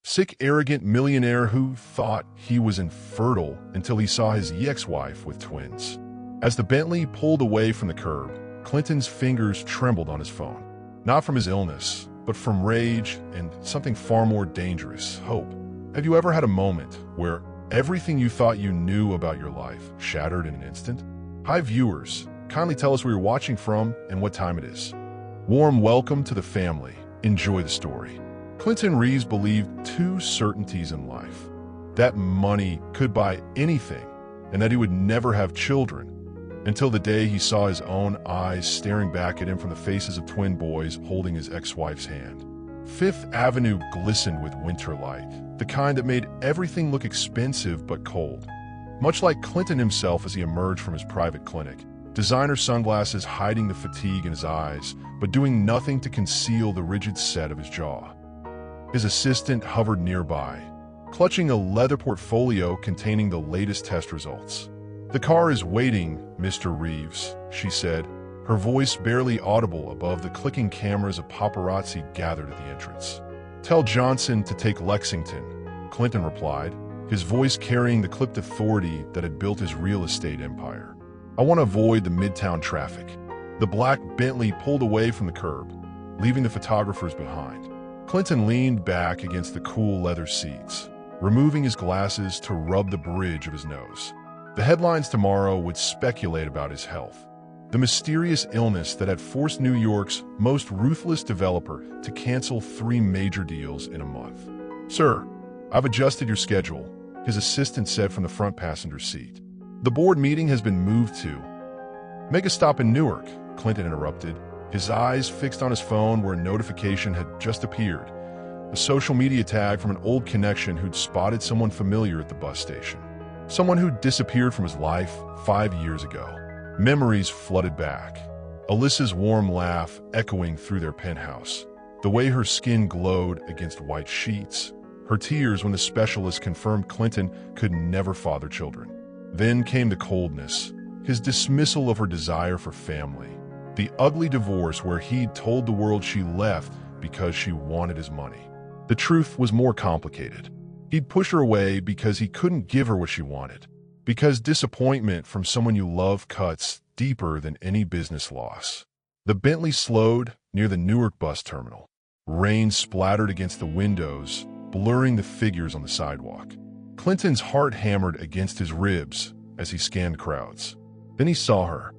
sick, arrogant millionaire who thought he was infertile until he saw his ex-wife with twins. As the Bentley pulled away from the curb, Clinton's fingers trembled on his phone. Not from his illness, but from rage and something far more dangerous, hope. Have you ever had a moment where everything you thought you knew about your life shattered in an instant? Hi viewers, kindly tell us where you're watching from and what time it is. Warm welcome to the family. Enjoy the story. Clinton Reeves believed two certainties in life: that money could buy anything and that he would never have children, until the day he saw his own eyes staring back at him from the faces of twin boys holding his ex-wife's hand. Fifth Avenue glistened with winter light, the kind that made everything look expensive but cold. Much like Clinton himself as he emerged from his private clinic, designer sunglasses hiding the fatigue in his eyes, but doing nothing to conceal the rigid set of his jaw. His assistant hovered nearby, clutching a leather portfolio containing the latest test results. "The car is waiting, Mr. Reeves," she said, her voice barely audible above the clicking cameras of paparazzi gathered at the entrance. "Tell Johnson to take Lexington," Clinton replied, his voice carrying the clipped authority that had built his real estate empire. "I want to avoid the midtown traffic." The black Bentley pulled away from the curb, leaving the photographers behind. Clinton leaned back against the cool leather seats, removing his glasses to rub the bridge of his nose. The headlines tomorrow would speculate about his health. The mysterious illness that had forced New York's most ruthless developer to cancel 3 major deals in a month. "Sir, I've adjusted your schedule," his assistant said from the front passenger seat. "The board meeting has been moved to..." "Make a stop in Newark," Clinton interrupted, his eyes fixed on his phone where a notification had just appeared, a social media tag from an old connection who'd spotted someone familiar at the bus station. Someone who'd disappeared from his life 5 years ago. Memories flooded back. Alyssa's warm laugh echoing through their penthouse. The way her skin glowed against white sheets. Her tears when the specialist confirmed Clinton could never father children. Then came the coldness, his dismissal of her desire for family. The ugly divorce where he'd told the world she left because she wanted his money. The truth was more complicated. He'd push her away because he couldn't give her what she wanted. Because disappointment from someone you love cuts deeper than any business loss. The Bentley slowed near the Newark bus terminal. Rain splattered against the windows, blurring the figures on the sidewalk. Clinton's heart hammered against his ribs as he scanned crowds. Then he saw her.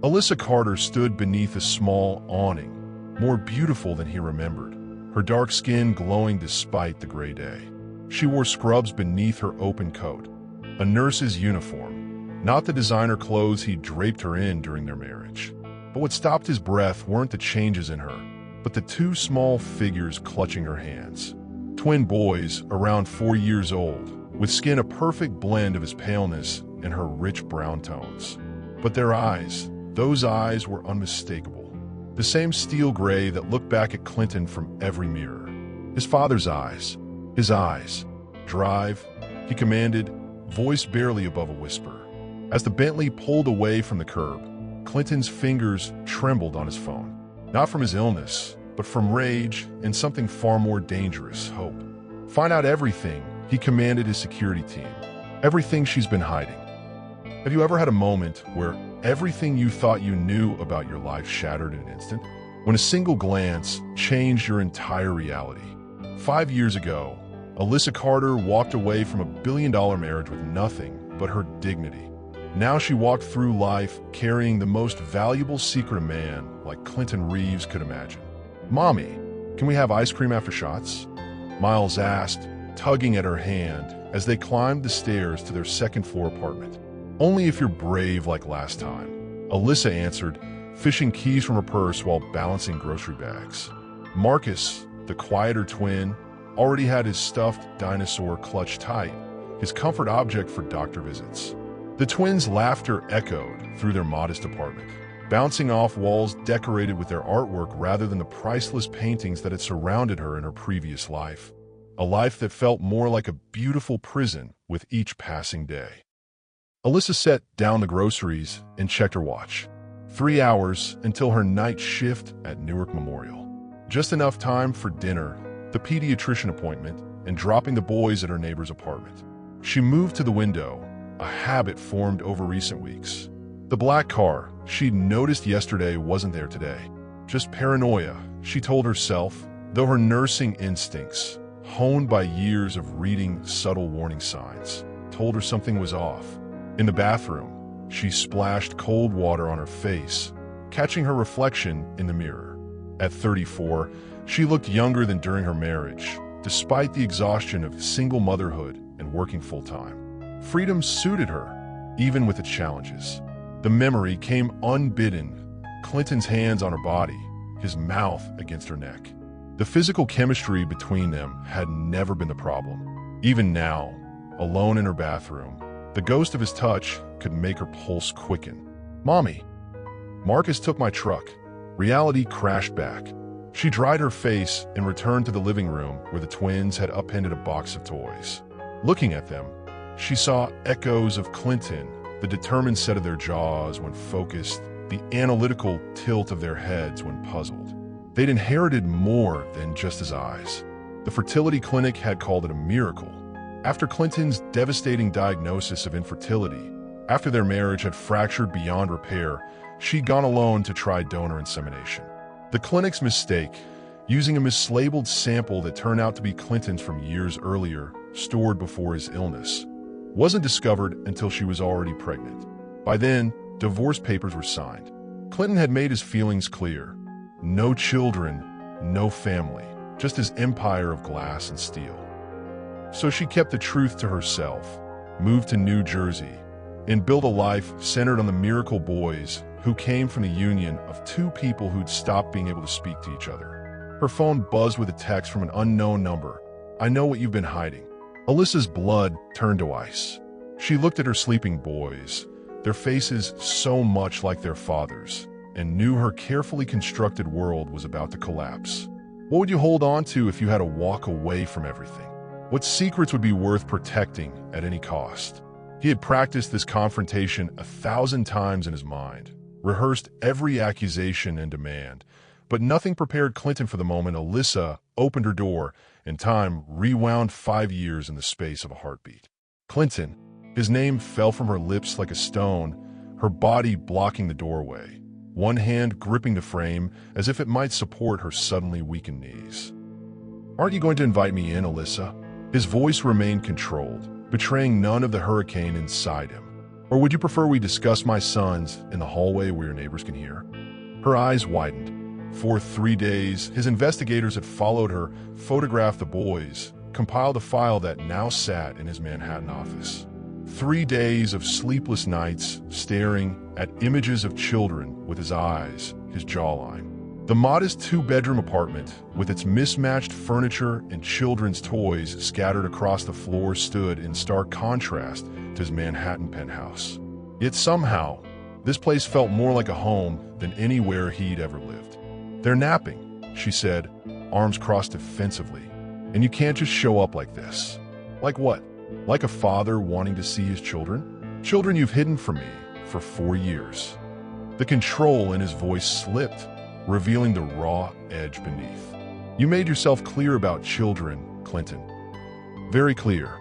Alyssa Carter stood beneath a small awning, more beautiful than he remembered, her dark skin glowing despite the gray day. She wore scrubs beneath her open coat, a nurse's uniform, not the designer clothes he draped her in during their marriage. But what stopped his breath weren't the changes in her, but the 2 small figures clutching her hands. Twin boys, around 4 years old, with skin a perfect blend of his paleness and her rich brown tones. But their eyes, those eyes were unmistakable. The same steel gray that looked back at Clinton from every mirror. His father's eyes. His eyes. "Drive," he commanded, voice barely above a whisper. As the Bentley pulled away from the curb, Clinton's fingers trembled on his phone. Not from his illness, but from rage and something far more dangerous, hope. "Find out everything," he commanded his security team. "Everything she's been hiding." Have you ever had a moment where everything you thought you knew about your life shattered in an instant? When a single glance changed your entire reality. 5 years ago, Alyssa Carter walked away from a billion-dollar marriage with nothing but her dignity. Now she walked through life carrying the most valuable secret a man like Clinton Reeves could imagine. "Mommy, can we have ice cream after shots?" Miles asked, tugging at her hand as they climbed the stairs to their second-floor apartment. "Only if you're brave like last time," Alyssa answered, fishing keys from her purse while balancing grocery bags. Marcus, the quieter twin, already had his stuffed dinosaur clutched tight, his comfort object for doctor visits. The twins' laughter echoed through their modest apartment, bouncing off walls decorated with their artwork rather than the priceless paintings that had surrounded her in her previous life. A life that felt more like a beautiful prison with each passing day. Alyssa set down the groceries and checked her watch. 3 hours until her night shift at Newark Memorial. Just enough time for dinner, the pediatrician appointment, and dropping the boys at her neighbor's apartment. She moved to the window, a habit formed over recent weeks. The black car she'd noticed yesterday wasn't there today. Just paranoia, she told herself, though her nursing instincts, honed by years of reading subtle warning signs, told her something was off. In the bathroom, she splashed cold water on her face, catching her reflection in the mirror. At 34, she looked younger than during her marriage, despite the exhaustion of single motherhood and working full-time. Freedom suited her, even with its challenges. The memory came unbidden, Clinton's hands on her body, his mouth against her neck. The physical chemistry between them had never been the problem. Even now, alone in her bathroom, the ghost of his touch could make her pulse quicken. "Mommy." Marcus took my truck. Reality crashed back. She dried her face and returned to the living room where the twins had upended a box of toys. Looking at them, she saw echoes of Clinton, the determined set of their jaws when focused, the analytical tilt of their heads when puzzled. They'd inherited more than just his eyes. The fertility clinic had called it a miracle. After Clinton's devastating diagnosis of infertility, after their marriage had fractured beyond repair, she'd gone alone to try donor insemination. The clinic's mistake, using a mislabeled sample that turned out to be Clinton's from years earlier, stored before his illness, wasn't discovered until she was already pregnant. By then, divorce papers were signed. Clinton had made his feelings clear. No children, no family, just his empire of glass and steel. So she kept the truth to herself, moved to New Jersey, and built a life centered on the miracle boys who came from the union of two people who'd stopped being able to speak to each other. Her phone buzzed with a text from an unknown number. "I know what you've been hiding." Alyssa's blood turned to ice. She looked at her sleeping boys, their faces so much like their father's, and knew her carefully constructed world was about to collapse. What would you hold on to if you had to walk away from everything? What secrets would be worth protecting at any cost? He had practiced this confrontation 1,000 times in his mind, rehearsed every accusation and demand, but nothing prepared Clinton for the moment Alyssa opened her door and time rewound 5 years in the space of a heartbeat. Clinton, his name fell from her lips like a stone, her body blocking the doorway, one hand gripping the frame as if it might support her suddenly weakened knees. "Aren't you going to invite me in, Alyssa?" His voice remained controlled, betraying none of the hurricane inside him. "Or would you prefer we discuss my sons in the hallway where your neighbors can hear?" Her eyes widened. For 3 days, his investigators had followed her, photographed the boys, compiled a file that now sat in his Manhattan office. 3 days of sleepless nights, staring at images of children with his eyes, his jawline. The modest 2-bedroom apartment, with its mismatched furniture and children's toys scattered across the floor, stood in stark contrast to his Manhattan penthouse. Yet somehow, this place felt more like a home than anywhere he'd ever lived. "They're napping," she said, arms crossed defensively. "And you can't just show up like this." "Like what?" "Like a father wanting to see his children? Children you've hidden from me for 4 years." The control in his voice slipped, revealing the raw edge beneath. "You made yourself clear about children, Clinton." "Very clear."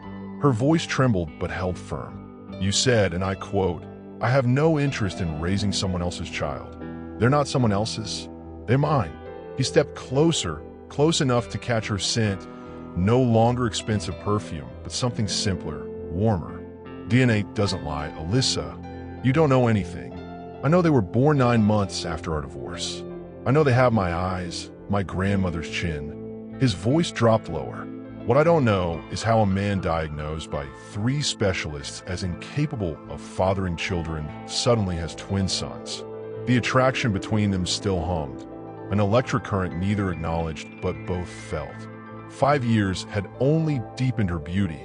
Her voice trembled but held firm. "You said, and I quote, 'I have no interest in raising someone else's child.' They're not someone else's. They're mine." He stepped closer, close enough to catch her scent, no longer expensive perfume, but something simpler, warmer. "DNA doesn't lie, Alyssa. You don't know anything. I know they were born 9 months after our divorce. I know they have my eyes, my grandmother's chin." His voice dropped lower. "What I don't know is how a man diagnosed by 3 specialists as incapable of fathering children suddenly has twin sons." The attraction between them still hummed, an electric current neither acknowledged but both felt. 5 years had only deepened her beauty,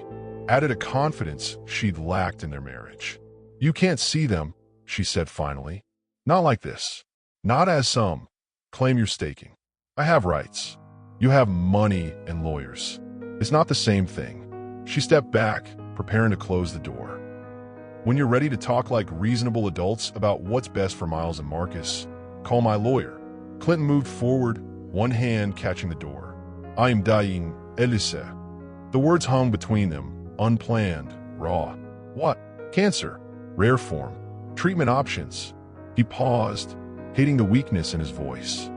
added a confidence she'd lacked in their marriage. "You can't see them," she said finally. "Not like this. Not as some claim you're staking. I have rights. You have money and lawyers. It's not the same thing." She stepped back, preparing to close the door. "When you're ready to talk like reasonable adults about what's best for Miles and Marcus, call my lawyer." Clinton moved forward, one hand catching the door. "I am dying, Elise." The words hung between them, unplanned, raw. What? Cancer. Rare form. Treatment options. He paused, hating the weakness in his voice.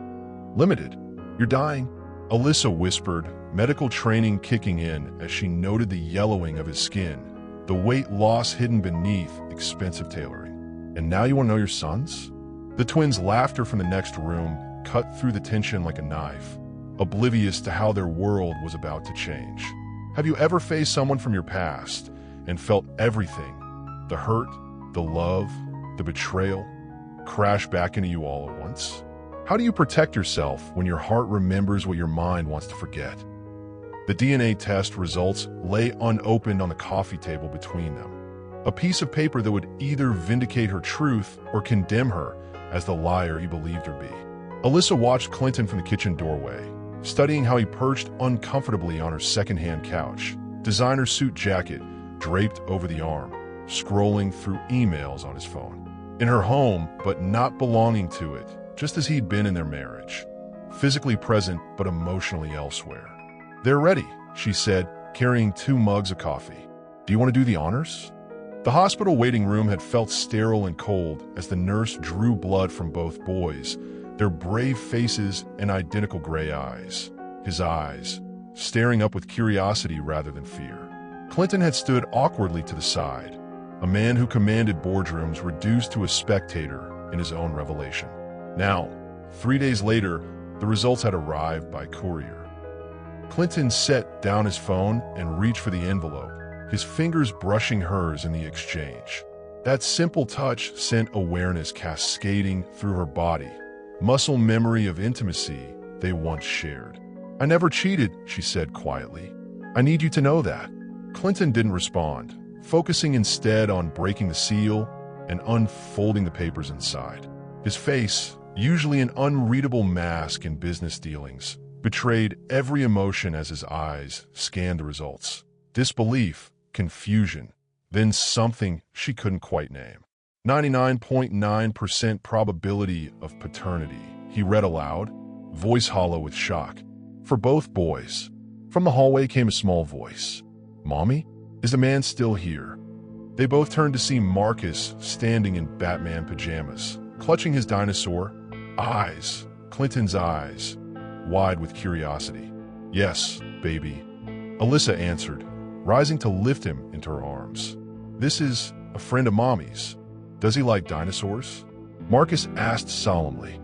Limited. You're dying. Alyssa whispered, medical training kicking in as she noted the yellowing of his skin, the weight loss hidden beneath expensive tailoring. And now you want to know your sons? The twins' laughter from the next room cut through the tension like a knife, oblivious to how their world was about to change. Have you ever faced someone from your past and felt everything, the hurt, the love, the betrayal, crash back into you all at once? How do you protect yourself when your heart remembers what your mind wants to forget? The DNA test results lay unopened on the coffee table between them, a piece of paper that would either vindicate her truth or condemn her as the liar he believed her be. Alyssa watched Clinton from the kitchen doorway, studying how he perched uncomfortably on her second-hand couch, designer suit jacket draped over the arm, scrolling through emails on his phone. In her home, but not belonging to it, just as he'd been in their marriage. Physically present, but emotionally elsewhere. They're ready, she said, carrying 2 mugs of coffee. Do you want to do the honors? The hospital waiting room had felt sterile and cold as the nurse drew blood from both boys, their brave faces and identical gray eyes. His eyes, staring up with curiosity rather than fear. Clinton had stood awkwardly to the side, a man who commanded boardrooms reduced to a spectator in his own revelation. Now, 3 days later, the results had arrived by courier. Clinton set down his phone and reached for the envelope, his fingers brushing hers in the exchange. That simple touch sent awareness cascading through her body, muscle memory of intimacy they once shared. I never cheated, she said quietly. I need you to know that. Clinton didn't respond, focusing instead on breaking the seal and unfolding the papers inside. His face, usually an unreadable mask in business dealings, betrayed every emotion as his eyes scanned the results. Disbelief, confusion, then something she couldn't quite name. 99.9% probability of paternity, he read aloud, voice hollow with shock. For both boys. From the hallway came a small voice. Mommy? Is the man still here? They both turned to see Marcus standing in Batman pajamas, clutching his dinosaur. Eyes, Clinton's eyes, wide with curiosity. Yes, baby, Alyssa answered, rising to lift him into her arms. This is a friend of Mommy's. Does he like dinosaurs? Marcus asked solemnly.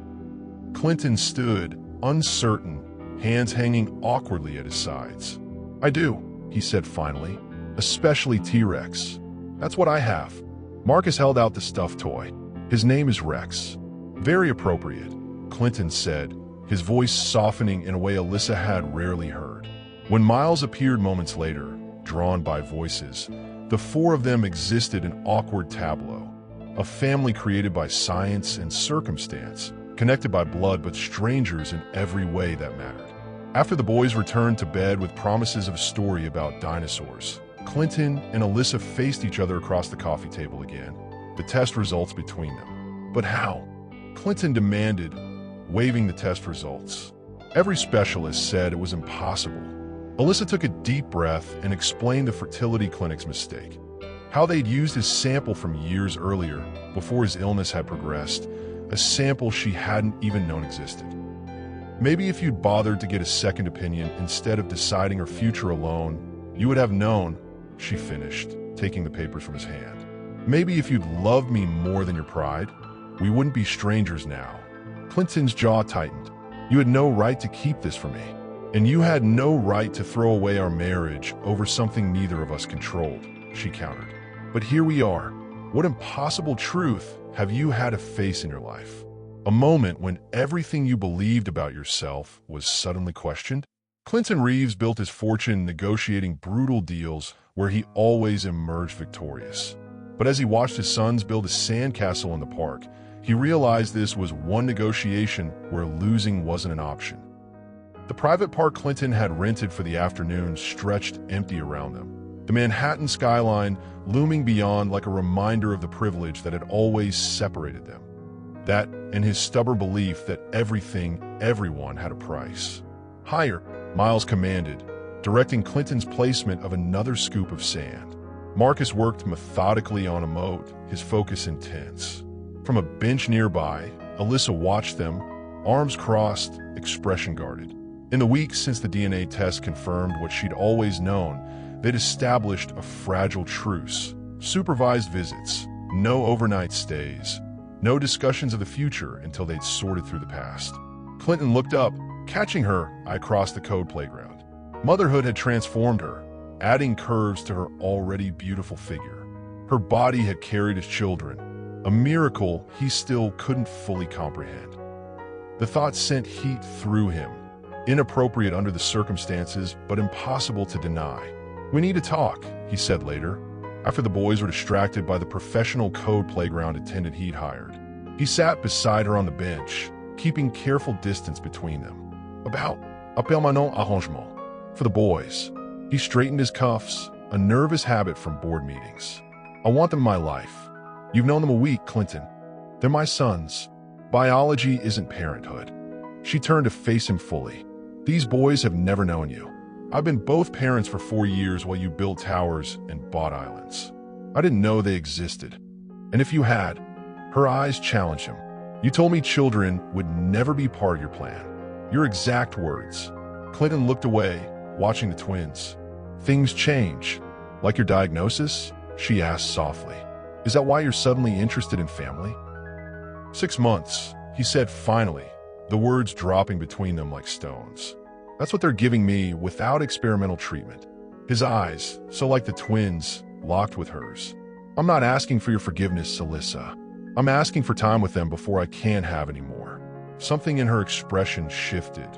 Clinton stood, uncertain, hands hanging awkwardly at his sides. I do, he said finally, especially T-Rex. That's what I have. Marcus held out the stuffed toy. His name is Rex. Very appropriate, Clinton said, his voice softening in a way Alyssa had rarely heard. When Miles appeared moments later, drawn by voices, the 4 of them existed in awkward tableau, a family created by science and circumstance, connected by blood but strangers in every way that mattered. After the boys returned to bed with promises of a story about dinosaurs, Clinton and Alyssa faced each other across the coffee table again, the test results between them. But how? Clinton demanded, waving the test results. Every specialist said it was impossible. Alyssa took a deep breath and explained the fertility clinic's mistake. How they'd used his sample from years earlier, before his illness had progressed, a sample she hadn't even known existed. Maybe if you'd bothered to get a second opinion instead of deciding her future alone, you would have known, she finished, taking the papers from his hand. Maybe if you'd loved me more than your pride, we wouldn't be strangers now. Clinton's jaw tightened. You had no right to keep this from me. And you had no right to throw away our marriage over something neither of us controlled, she countered. But here we are. What impossible truth have you had to face in your life? A moment when everything you believed about yourself was suddenly questioned? Clinton Reeves built his fortune negotiating brutal deals where he always emerged victorious. But as he watched his sons build a sandcastle in the park, he realized this was one negotiation where losing wasn't an option. The private park Clinton had rented for the afternoon stretched empty around them, the Manhattan skyline looming beyond like a reminder of the privilege that had always separated them. That and his stubborn belief that everyone had a price. Higher, Miles commanded, directing Clinton's placement of another scoop of sand. Marcus worked methodically on a moat, his focus intense. From a bench nearby, Alyssa watched them, arms crossed, expression guarded. In the weeks since the DNA test confirmed what she'd always known, they'd established a fragile truce. Supervised visits, no overnight stays, no discussions of the future until they'd sorted through the past. Clinton looked up, catching her eye across the code playground. Motherhood had transformed her, adding curves to her already beautiful figure. Her body had carried his children, a miracle he still couldn't fully comprehend. The thought sent heat through him, inappropriate under the circumstances, but impossible to deny. "We need to talk," he said later, after the boys were distracted by the professional code playground attendant he'd hired. He sat beside her on the bench, keeping careful distance between them. Appelle maintenant arrangement. For the boys. He straightened his cuffs, a nervous habit from board meetings. "I want them in my life. You've known them a week, Clinton. They're my sons. Biology isn't parenthood." She turned to face him fully. "These boys have never known you. I've been both parents for 4 years while you built towers and bought islands. I didn't know they existed. And if you had," her eyes challenged him, "you told me children would never be part of your plan." Your exact words. Clinton looked away, watching the twins. "Things change. Like your diagnosis?" she asked softly. "Is that why you're suddenly interested in family?" 6 months, he said finally, the words dropping between them like stones. "That's what they're giving me without experimental treatment." His eyes, so like the twins, locked with hers. "I'm not asking for your forgiveness, Alyssa. I'm asking for time with them before I can't have any more." Something in her expression shifted.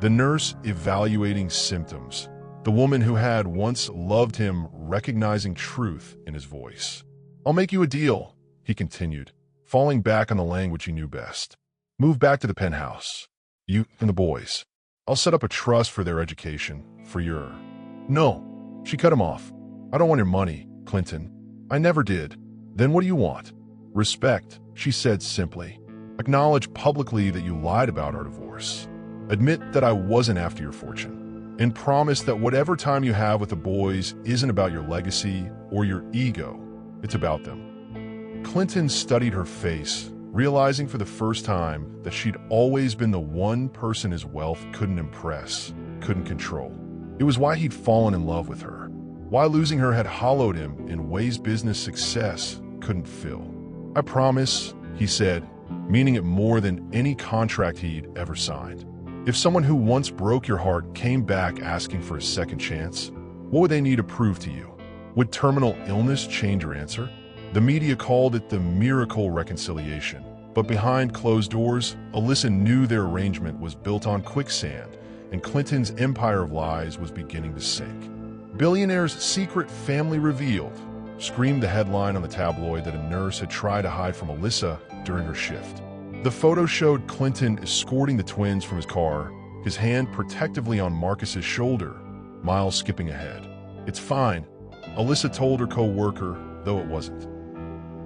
The nurse evaluating symptoms. The woman who had once loved him recognizing truth in his voice. "I'll make you a deal," he continued, falling back on the language he knew best. "Move back to the penthouse. You and the boys. I'll set up a trust for their education, for your—" "No," she cut him off. "I don't want your money, Clinton. I never did." "Then what do you want?" "Respect," she said simply. "Acknowledge publicly that you lied about our divorce. Admit that I wasn't after your fortune. And promise that whatever time you have with the boys isn't about your legacy or your ego. It's about them." Clinton studied her face, realizing for the first time that she'd always been the one person his wealth couldn't impress, couldn't control. It was why he'd fallen in love with her. Why losing her had hollowed him in ways business success couldn't fill. "I promise," he said, meaning it more than any contract he'd ever signed. If someone who once broke your heart came back asking for a second chance, what would they need to prove to you? Would terminal illness change your answer? The media called it the miracle reconciliation, but behind closed doors, Alyssa knew their arrangement was built on quicksand, and Clinton's empire of lies was beginning to sink. "Billionaire's secret family revealed," screamed the headline on the tabloid that a nurse had tried to hide from Alyssa during her shift. The photo showed Clinton escorting the twins from his car, his hand protectively on Marcus's shoulder, Miles skipping ahead. "It's fine," Alyssa told her co-worker, though it wasn't.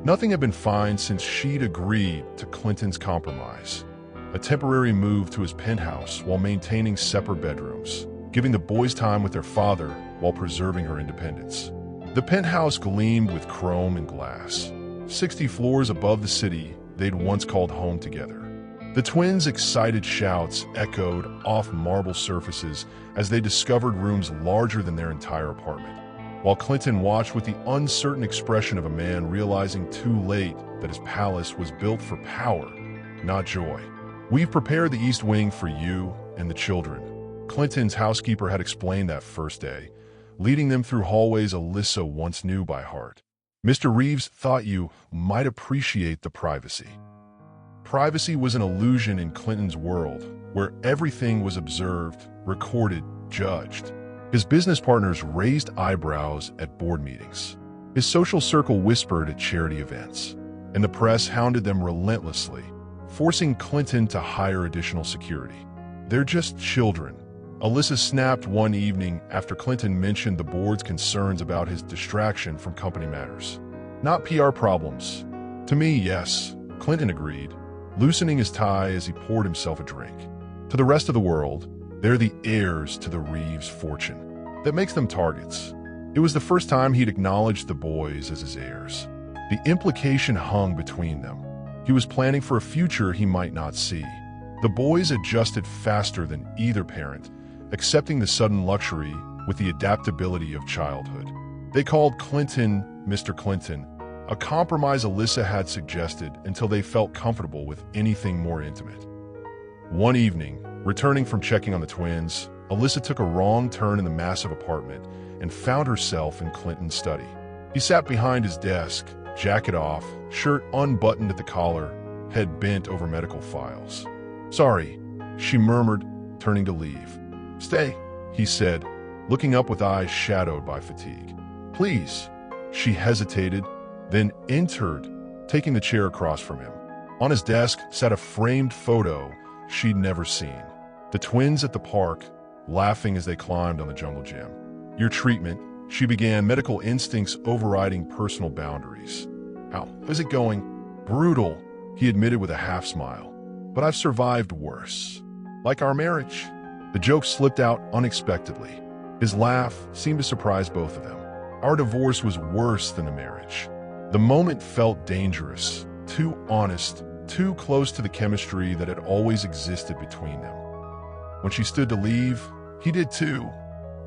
Nothing had been fine since she'd agreed to Clinton's compromise, a temporary move to his penthouse while maintaining separate bedrooms, giving the boys time with their father while preserving her independence. The penthouse gleamed with chrome and glass. 60 floors above the city they'd once called home together. The twins' excited shouts echoed off marble surfaces as they discovered rooms larger than their entire apartment, while Clinton watched with the uncertain expression of a man realizing too late that his palace was built for power, not joy. "We've prepared the East Wing for you and the children," Clinton's housekeeper had explained that first day, leading them through hallways Alyssa once knew by heart. "Mr. Reeves thought you might appreciate the privacy." Privacy was an illusion in Clinton's world, where everything was observed, recorded, judged. His business partners raised eyebrows at board meetings. His social circle whispered at charity events, and the press hounded them relentlessly, forcing Clinton to hire additional security. "They're just children," Alyssa snapped one evening after Clinton mentioned the board's concerns about his distraction from company matters. "Not PR problems." "To me, yes," Clinton agreed, loosening his tie as he poured himself a drink. "To the rest of the world, they're the heirs to the Reeves fortune." that makes them targets. It was the first time he'd acknowledged the boys as his heirs. The implication hung between them. He was planning for a future he might not see. The boys adjusted faster than either parent, accepting the sudden luxury with the adaptability of childhood. They called Clinton Mr. Clinton, a compromise Alyssa had suggested until they felt comfortable with anything more intimate. One evening, returning from checking on the twins, Alyssa took a wrong turn in the massive apartment and found herself in Clinton's study. He sat behind his desk, jacket off, shirt unbuttoned at the collar, head bent over medical files. "Sorry," she murmured, turning to leave. "Stay," he said, looking up with eyes shadowed by fatigue. "Please." She hesitated, then entered, taking the chair across from him. On his desk sat a framed photo she'd never seen. The twins at the park, laughing as they climbed on the jungle gym. "Your treatment," she began, medical instincts overriding personal boundaries. "How is it going?" "Brutal," he admitted with a half smile. "But I've survived worse. Like our marriage." The joke slipped out unexpectedly. His laugh seemed to surprise both of them. "Our divorce was worse than the marriage." The moment felt dangerous, too honest, too close to the chemistry that had always existed between them. When she stood to leave, he did too,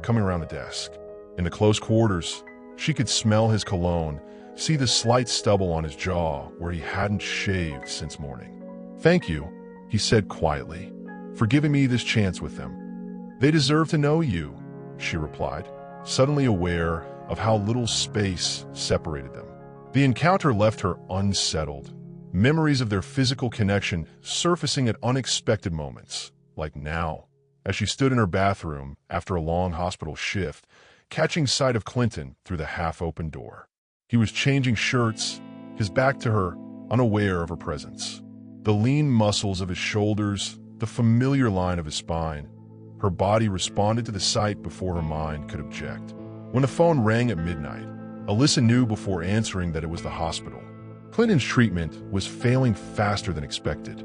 coming around the desk. In the close quarters, she could smell his cologne, see the slight stubble on his jaw where he hadn't shaved since morning. "Thank you," he said quietly, "for giving me this chance with them." "They deserve to know you," she replied, suddenly aware of how little space separated them. The encounter left her unsettled, memories of their physical connection surfacing at unexpected moments, like now, as she stood in her bathroom after a long hospital shift, catching sight of Clinton through the half-open door. He was changing shirts, his back to her, unaware of her presence. The lean muscles of his shoulders, the familiar line of his spine. Her body responded to the sight before her mind could object. When the phone rang at midnight, Alyssa knew before answering that it was the hospital. Clinton's treatment was failing faster than expected.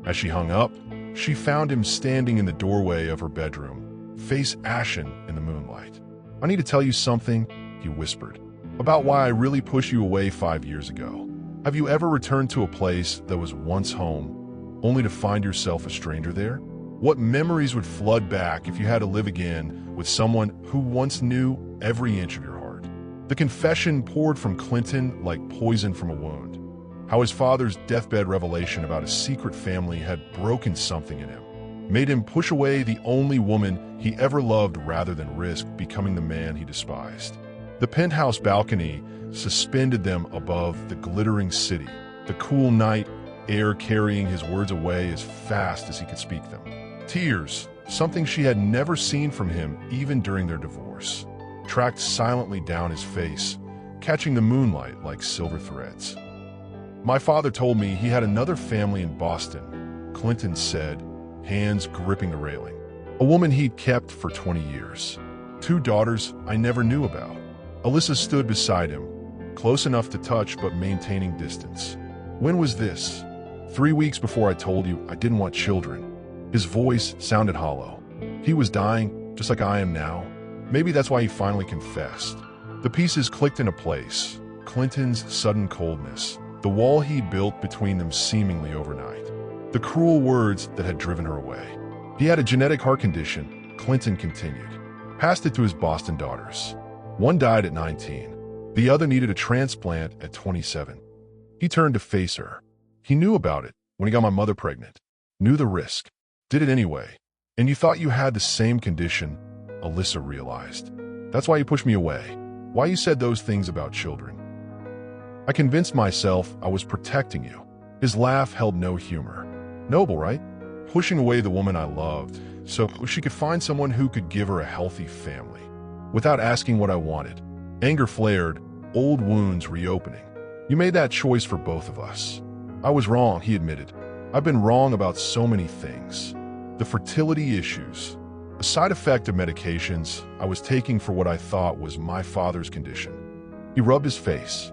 As she hung up, she found him standing in the doorway of her bedroom, face ashen in the moonlight. "I need to tell you something," he whispered, "about why I really pushed you away 5 years ago. Have you ever returned to a place that was once home, only to find yourself a stranger there? What memories would flood back if you had to live again with someone who once knew every inch of your heart?" The confession poured from Clinton like poison from a wound. How his father's deathbed revelation about a secret family had broken something in him, made him push away the only woman he ever loved rather than risk becoming the man he despised. The penthouse balcony suspended them above the glittering city, the cool night air carrying his words away as fast as he could speak them. Tears, something she had never seen from him even during their divorce, tracked silently down his face, catching the moonlight like silver threads. "My father told me he had another family in Boston," Clinton said, hands gripping the railing. "A woman he'd kept for 20 years. 2 daughters I never knew about." Alyssa stood beside him, close enough to touch but maintaining distance. "When was this?" 3 weeks before I told you I didn't want children." His voice sounded hollow. He was dying, just like I am now. Maybe that's why he finally confessed. The pieces clicked into place. Clinton's sudden coldness, the wall he'd built between them seemingly overnight, the cruel words that had driven her away. He had a genetic heart condition, Clinton continued. Passed it to his Boston daughters. One died at 19. The other needed a transplant at 27. He turned to face her. He knew about it when he got my mother pregnant. Knew the risk. Did it anyway. And you thought you had the same condition, Alyssa realized. That's why you pushed me away. Why you said those things about children. I convinced myself I was protecting you. His laugh held no humor. Noble, right? Pushing away the woman I loved so she could find someone who could give her a healthy family. Without asking what I wanted. Anger flared, old wounds reopening. You made that choice for both of us. I was wrong, he admitted. I've been wrong about so many things. The fertility issues, a side effect of medications I was taking for what I thought was my father's condition. He rubbed his face.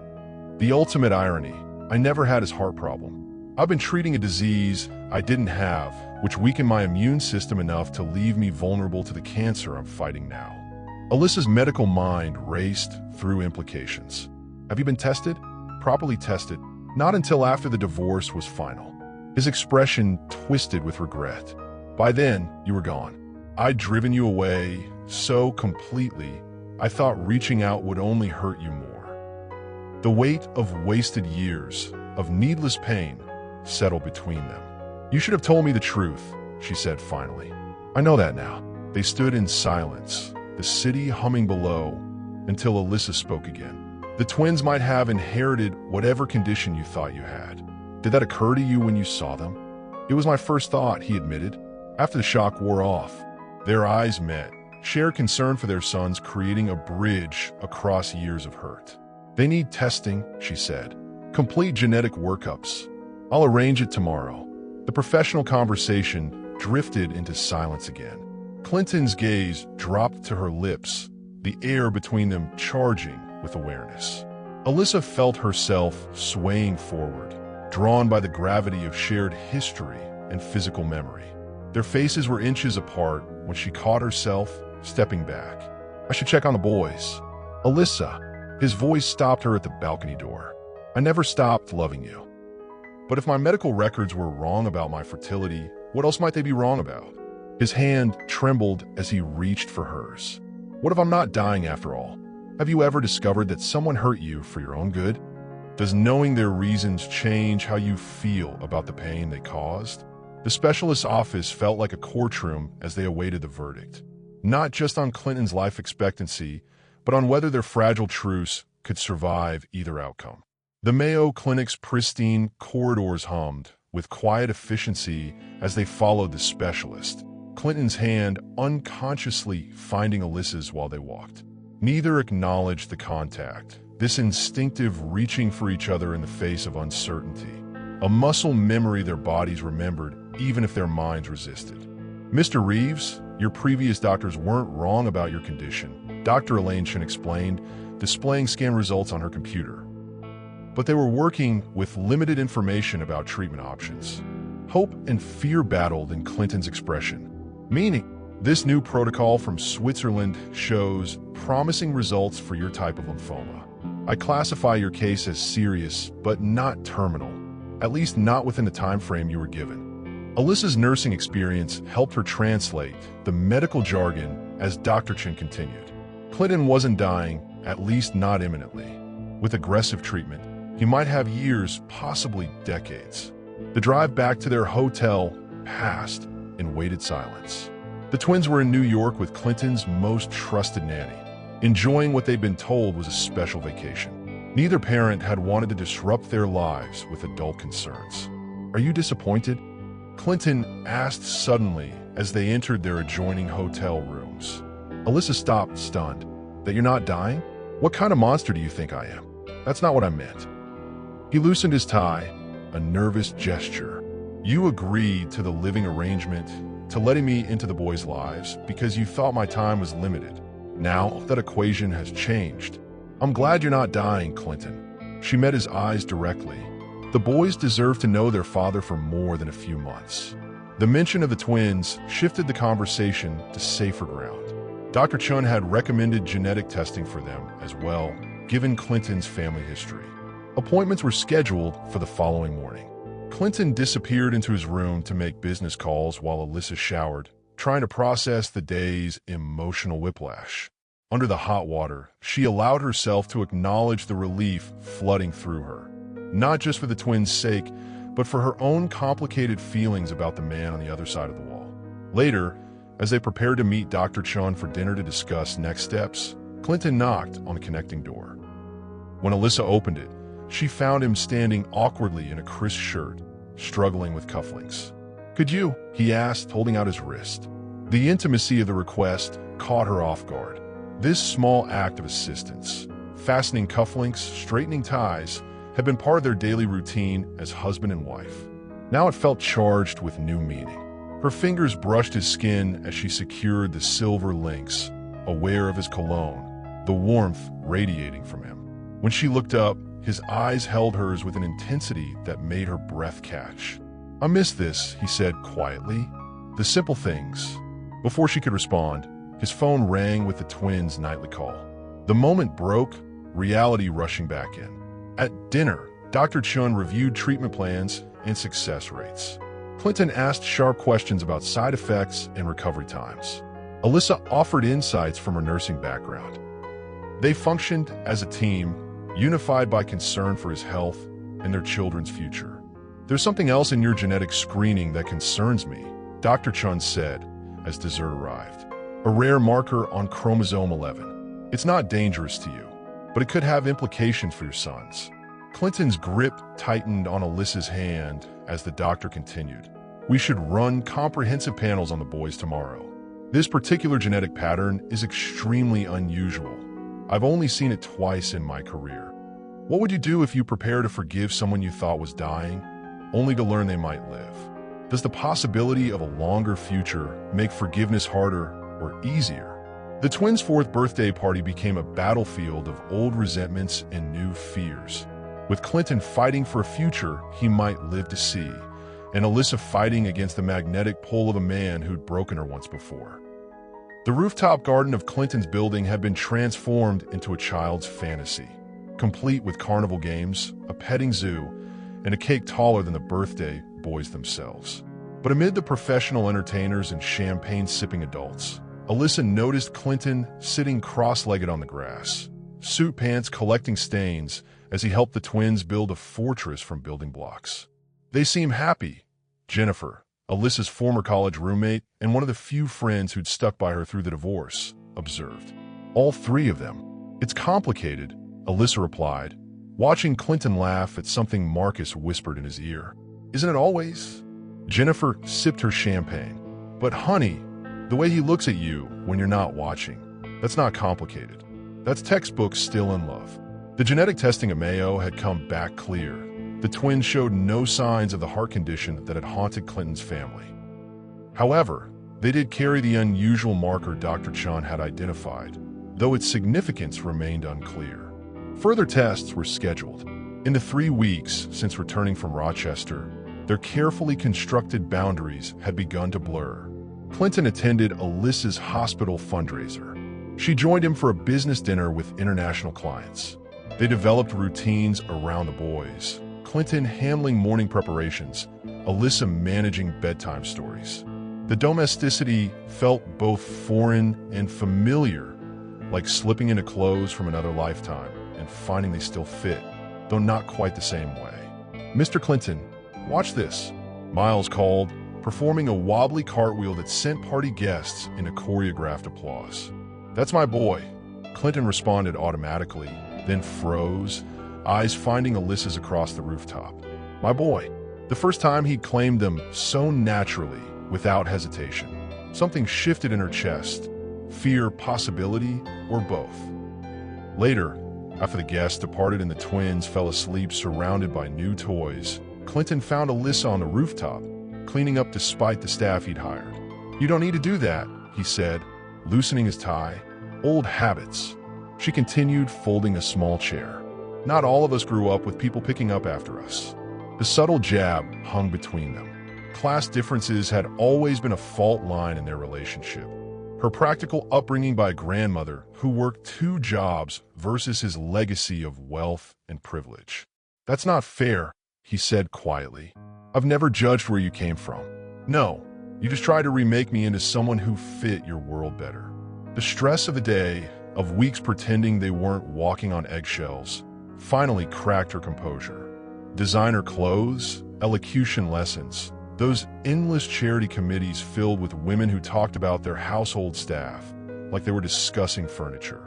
The ultimate irony, I never had his heart problem. I've been treating a disease I didn't have, which weakened my immune system enough to leave me vulnerable to the cancer I'm fighting now. Alyssa's medical mind raced through implications. Have you been tested? Properly tested? Not until after the divorce was final. His expression twisted with regret. By then, you were gone. I'd driven you away so completely, I thought reaching out would only hurt you more. The weight of wasted years, of needless pain, settled between them. You should have told me the truth, she said finally. I know that now. They stood in silence, the city humming below, until Alyssa spoke again. The twins might have inherited whatever condition you thought you had. Did that occur to you when you saw them? It was my first thought, he admitted. After the shock wore off, their eyes met, shared concern for their sons, creating a bridge across years of hurt. They need testing, she said. Complete genetic workups. I'll arrange it tomorrow. The professional conversation drifted into silence again. Clinton's gaze dropped to her lips, the air between them charging with awareness. Alyssa felt herself swaying forward, drawn by the gravity of shared history and physical memory. Their faces were inches apart when she caught herself stepping back. I should check on the boys. Alyssa, his voice stopped her at the balcony door. I never stopped loving you. But if my medical records were wrong about my fertility, what else might they be wrong about? His hand trembled as he reached for hers. What if I'm not dying after all? Have you ever discovered that someone hurt you for your own good? Does knowing their reasons change how you feel about the pain they caused? The specialist's office felt like a courtroom as they awaited the verdict. Not just on Clinton's life expectancy, but on whether their fragile truce could survive either outcome. The Mayo Clinic's pristine corridors hummed with quiet efficiency as they followed the specialist, Clinton's hand unconsciously finding Alyssa's while they walked. Neither acknowledged the contact, this instinctive reaching for each other in the face of uncertainty, a muscle memory their bodies remembered even if their minds resisted. Mr. Reeves, your previous doctors weren't wrong about your condition, Dr. Elaine Chen explained, displaying scan results on her computer. But they were working with limited information about treatment options. Hope and fear battled in Clinton's expression. Meaning, this new protocol from Switzerland shows promising results for your type of lymphoma. I classify your case as serious, but not terminal, at least not within the time frame you were given. Alyssa's nursing experience helped her translate the medical jargon as Dr. Chen continued. Clinton wasn't dying, at least not imminently. With aggressive treatment, he might have years, possibly decades. The drive back to their hotel passed in weighted silence. The twins were in New York with Clinton's most trusted nanny, enjoying what they'd been told was a special vacation. Neither parent had wanted to disrupt their lives with adult concerns. Are you disappointed? Clinton asked suddenly as they entered their adjoining hotel rooms. Alyssa stopped, stunned. That you're not dying? What kind of monster do you think I am? That's not what I meant. He loosened his tie, a nervous gesture. You agreed to the living arrangement, to letting me into the boys' lives because you thought my time was limited. Now that equation has changed. I'm glad you're not dying, Clinton. She met his eyes directly. The boys deserve to know their father for more than a few months. The mention of the twins shifted the conversation to safer ground. Dr. Chun had recommended genetic testing for them as well, given Clinton's family history. Appointments were scheduled for the following morning. Clinton disappeared into his room to make business calls while Alyssa showered, trying to process the day's emotional whiplash. Under the hot water, she allowed herself to acknowledge the relief flooding through her, not just for the twins' sake, but for her own complicated feelings about the man on the other side of the wall. Later, as they prepared to meet Dr. Chun for dinner to discuss next steps, Clinton knocked on the connecting door. When Alyssa opened it, she found him standing awkwardly in a crisp shirt, struggling with cufflinks. Could you? He asked, holding out his wrist. The intimacy of the request caught her off guard. This small act of assistance, fastening cufflinks, straightening ties, had been part of their daily routine as husband and wife. Now it felt charged with new meaning. Her fingers brushed his skin as she secured the silver links, aware of his cologne, the warmth radiating from him. When she looked up, his eyes held hers with an intensity that made her breath catch. I miss this, he said quietly. The simple things. Before she could respond, His phone rang with the twins' nightly call. The moment broke, reality rushing back in. At dinner, Dr. Chun reviewed treatment plans and success rates. Clinton asked sharp questions about side effects and recovery times. Alyssa offered insights from her nursing background. They functioned as a team, unified by concern for his health and their children's future. "There's something else in your genetic screening that concerns me," Dr. Chun said as dessert arrived. "A rare marker on chromosome 11. It's not dangerous to you, but it could have implications for your sons." Clinton's grip tightened on Alyssa's hand as the doctor continued. "We should run comprehensive panels on the boys tomorrow. This particular genetic pattern is extremely unusual. I've only seen it twice in my career. What would you do if you prepare to forgive someone you thought was dying, only to learn they might live? Does the possibility of a longer future make forgiveness harder or easier?" The twins' 4th birthday party became a battlefield of old resentments and new fears, with Clinton fighting for a future he might live to see, and Alyssa fighting against the magnetic pull of a man who'd broken her once before. The rooftop garden of Clinton's building had been transformed into a child's fantasy, complete with carnival games, a petting zoo, and a cake taller than the birthday boys themselves. But amid the professional entertainers and champagne-sipping adults, Alyssa noticed Clinton sitting cross-legged on the grass, suit pants collecting stains as he helped the twins build a fortress from building blocks. "They seem happy," Jennifer, Alyssa's former college roommate and one of the few friends who'd stuck by her through the divorce, observed. "All 3 of them. It's complicated," Alyssa replied, watching Clinton laugh at something Marcus whispered in his ear. "Isn't it always?" Jennifer sipped her champagne. "But honey, the way he looks at you when you're not watching, that's not complicated. That's textbook still in love." The genetic testing at Mayo had come back clear. The twins showed no signs of the heart condition that had haunted Clinton's family. However, they did carry the unusual marker Dr. Chun had identified, though its significance remained unclear. Further tests were scheduled. In the 3 weeks since returning from Rochester, their carefully constructed boundaries had begun to blur. Clinton attended Alyssa's hospital fundraiser. She joined him for a business dinner with international clients. They developed routines around the boys, Clinton handling morning preparations, Alyssa managing bedtime stories. The domesticity felt both foreign and familiar, like slipping into clothes from another lifetime and finding they still fit, though not quite the same way. "Mr. Clinton, watch this," Miles called, performing a wobbly cartwheel that sent party guests into choreographed applause. "That's my boy," Clinton responded automatically, then froze, eyes finding Alyssa's across the rooftop. "My boy." The first time he claimed them so naturally, without hesitation. Something shifted in her chest, fear, possibility, or both. Later, after the guests departed and the twins fell asleep surrounded by new toys, Clinton found Alyssa on the rooftop, cleaning up despite the staff he'd hired. "You don't need to do that," he said, loosening his tie. "Old habits." She continued, folding a small chair. "Not all of us grew up with people picking up after us." The subtle jab hung between them. Class differences had always been a fault line in their relationship. Her practical upbringing by a grandmother who worked 2 jobs versus his legacy of wealth and privilege. "That's not fair," he said quietly. "I've never judged where you came from. No, you just tried to remake me into someone who fit your world better." The stress of the day, of weeks pretending they weren't walking on eggshells, finally cracked her composure. Designer clothes, elocution lessons, those endless charity committees filled with women who talked about their household staff like they were discussing furniture.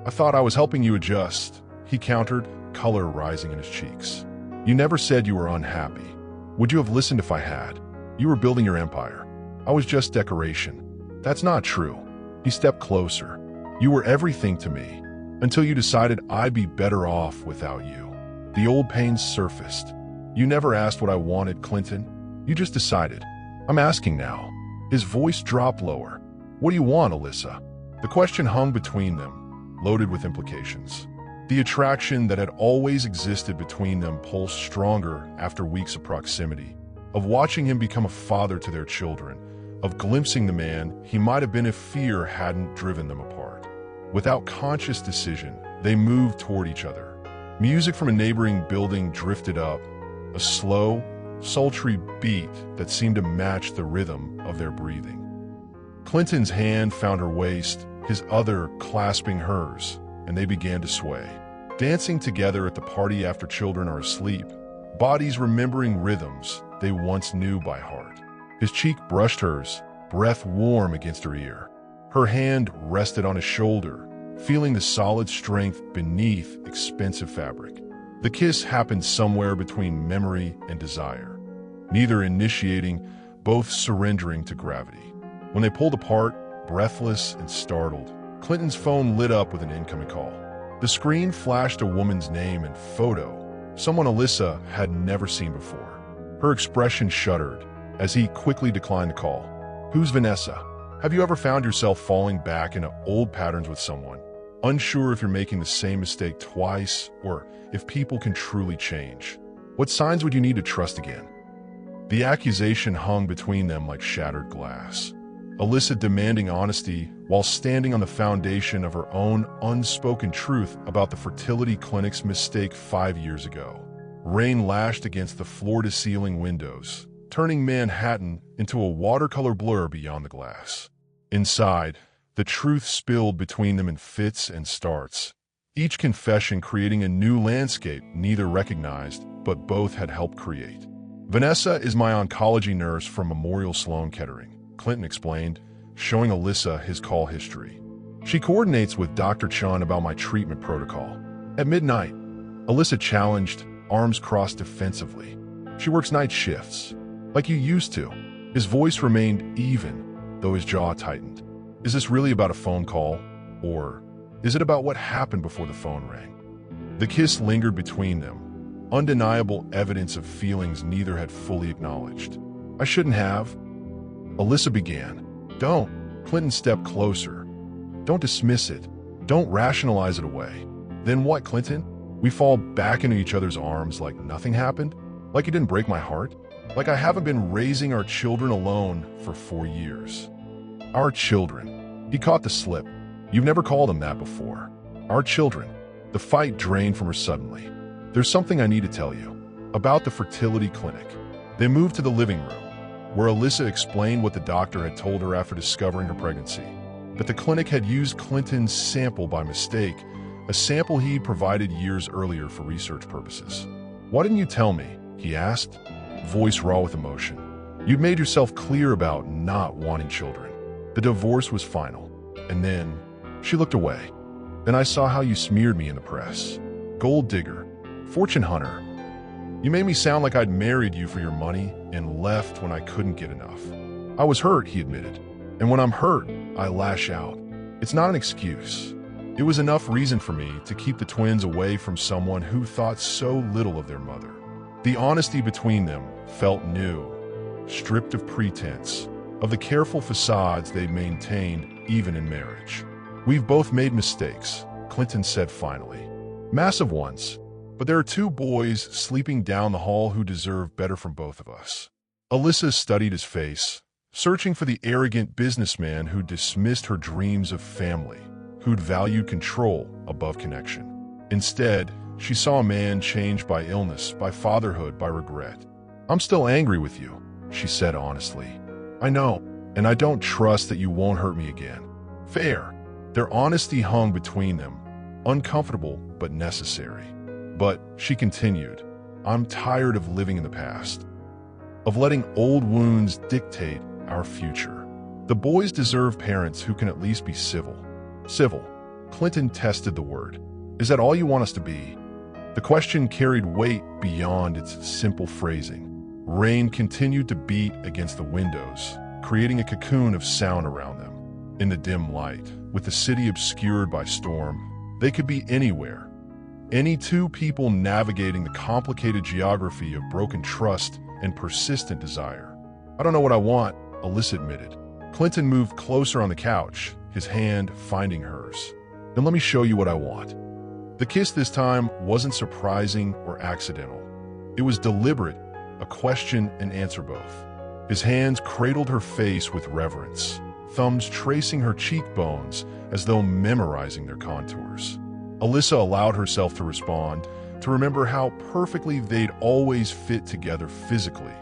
"I thought I was helping you adjust," he countered, color rising in his cheeks. "You never said you were unhappy. Would you have listened if I had? You were building your empire. I was just decoration." "That's not true." He stepped closer. "You were everything to me, until you decided I'd be better off without you." The old pain surfaced. "You never asked what I wanted, Clinton. You just decided. I'm asking now." His voice dropped lower. "What do you want, Alyssa?" The question hung between them, loaded with implications. The attraction that had always existed between them pulsed stronger after weeks of proximity, of watching him become a father to their children, of glimpsing the man he might have been if fear hadn't driven them apart. Without conscious decision, they moved toward each other. Music from a neighboring building drifted up, a slow, sultry beat that seemed to match the rhythm of their breathing. Clinton's hand found her waist, his other clasping hers, and they began to sway. Dancing together at the party after children are asleep, bodies remembering rhythms they once knew by heart. His cheek brushed hers, breath warm against her ear. Her hand rested on his shoulder, feeling the solid strength beneath expensive fabric. The kiss happened somewhere between memory and desire, neither initiating, both surrendering to gravity. When they pulled apart, breathless and startled, Clinton's phone lit up with an incoming call. The screen flashed a woman's name and photo, someone Alyssa had never seen before. Her expression shuddered as he quickly declined the call. "Who's Vanessa?" Have you ever found yourself falling back into old patterns with someone, unsure if you're making the same mistake twice or if people can truly change? What signs would you need to trust again? The accusation hung between them like shattered glass. Alyssa demanding honesty while standing on the foundation of her own unspoken truth about the fertility clinic's mistake 5 years ago. Rain lashed against the floor-to-ceiling windows, turning Manhattan into a watercolor blur beyond the glass. Inside, the truth spilled between them in fits and starts, each confession creating a new landscape neither recognized but both had helped create. "Vanessa is my oncology nurse from Memorial Sloan Kettering," Clinton explained, showing Alyssa his call history. "She coordinates with Dr. Chun about my treatment protocol." At midnight, Alyssa challenged, arms crossed defensively. "She works night shifts, like you used to." His voice remained even, though his jaw tightened. "Is this really about a phone call? Or is it about what happened before the phone rang?" The kiss lingered between them, undeniable evidence of feelings neither had fully acknowledged. "I shouldn't have," Alyssa began. "Don't." Clinton stepped closer. "Don't dismiss it. Don't rationalize it away." "Then what, Clinton? We fall back into each other's arms like nothing happened? Like it didn't break my heart? Like I haven't been raising our children alone for 4 years?" "Our children." He caught the slip. "You've never called them that before." "Our children." The fight drained from her suddenly. "There's something I need to tell you about the fertility clinic." They moved to the living room, where Alyssa explained what the doctor had told her after discovering her pregnancy. That the clinic had used Clinton's sample by mistake, a sample he'd provided years earlier for research purposes. "Why didn't you tell me?" he asked, voice raw with emotion. "You'd made yourself clear about not wanting children. The divorce was final. And then," she looked away, "then I saw how you smeared me in the press. Gold digger, fortune hunter. You made me sound like I'd married you for your money and left when I couldn't get enough." "I was hurt," he admitted. "And when I'm hurt, I lash out. It's not an excuse. It was enough reason for me to keep the twins away from someone who thought so little of their mother." The honesty between them felt new, stripped of pretense, of the careful facades they'd maintained even in marriage. "We've both made mistakes," Clinton said finally. "Massive ones. But there are 2 boys sleeping down the hall who deserve better from both of us." Alyssa studied his face, searching for the arrogant businessman who dismissed her dreams of family, who'd valued control above connection. Instead, she saw a man changed by illness, by fatherhood, by regret. "I'm still angry with you," she said honestly. "I know, and I don't trust that you won't hurt me again." Fair. Their honesty hung between them, uncomfortable but necessary. "But," she continued, "I'm tired of living in the past, of letting old wounds dictate our future. The boys deserve parents who can at least be civil." "Civil." Clinton tested the word. "Is that all you want us to be?" The question carried weight beyond its simple phrasing. Rain continued to beat against the windows, creating a cocoon of sound around them. In the dim light, with the city obscured by storm, they could be anywhere. Any 2 people navigating the complicated geography of broken trust and persistent desire. "I don't know what I want," Alyssa admitted. Clinton moved closer on the couch, his hand finding hers. "Then let me show you what I want." The kiss this time wasn't surprising or accidental. It was deliberate, a question and answer both. His hands cradled her face with reverence, thumbs tracing her cheekbones as though memorizing their contours. Alyssa allowed herself to respond, to remember how perfectly they'd always fit together physically,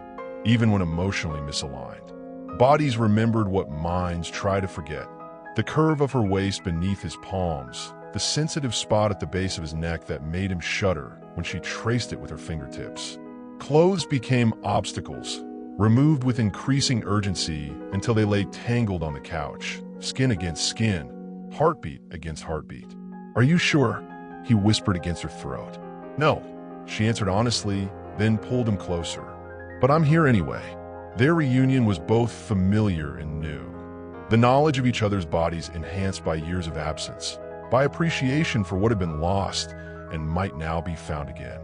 even when emotionally misaligned. Bodies remembered what minds try to forget. The curve of her waist beneath his palms, the sensitive spot at the base of his neck that made him shudder when she traced it with her fingertips. Clothes became obstacles, removed with increasing urgency until they lay tangled on the couch, skin against skin, heartbeat against heartbeat. "Are you sure?" he whispered against her throat. "No," she answered honestly, then pulled him closer. "But I'm here anyway." Their reunion was both familiar and new. The knowledge of each other's bodies enhanced by years of absence, by appreciation for what had been lost and might now be found again.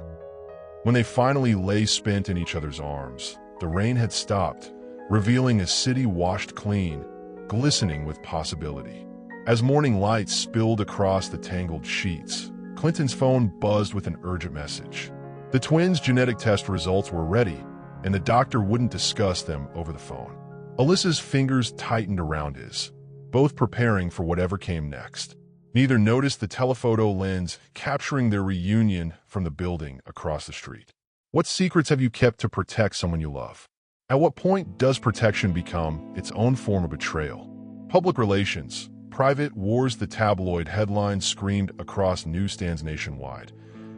When they finally lay spent in each other's arms, the rain had stopped, revealing a city washed clean, glistening with possibility. As morning lights spilled across the tangled sheets, Clinton's phone buzzed with an urgent message. The twins' genetic test results were ready, and the doctor wouldn't discuss them over the phone. Alyssa's fingers tightened around his, both preparing for whatever came next. Neither noticed the telephoto lens capturing their reunion from the building across the street. What secrets have you kept to protect someone you love? At what point does protection become its own form of betrayal? Public relations, private wars. The tabloid headlines screamed across newsstands nationwide.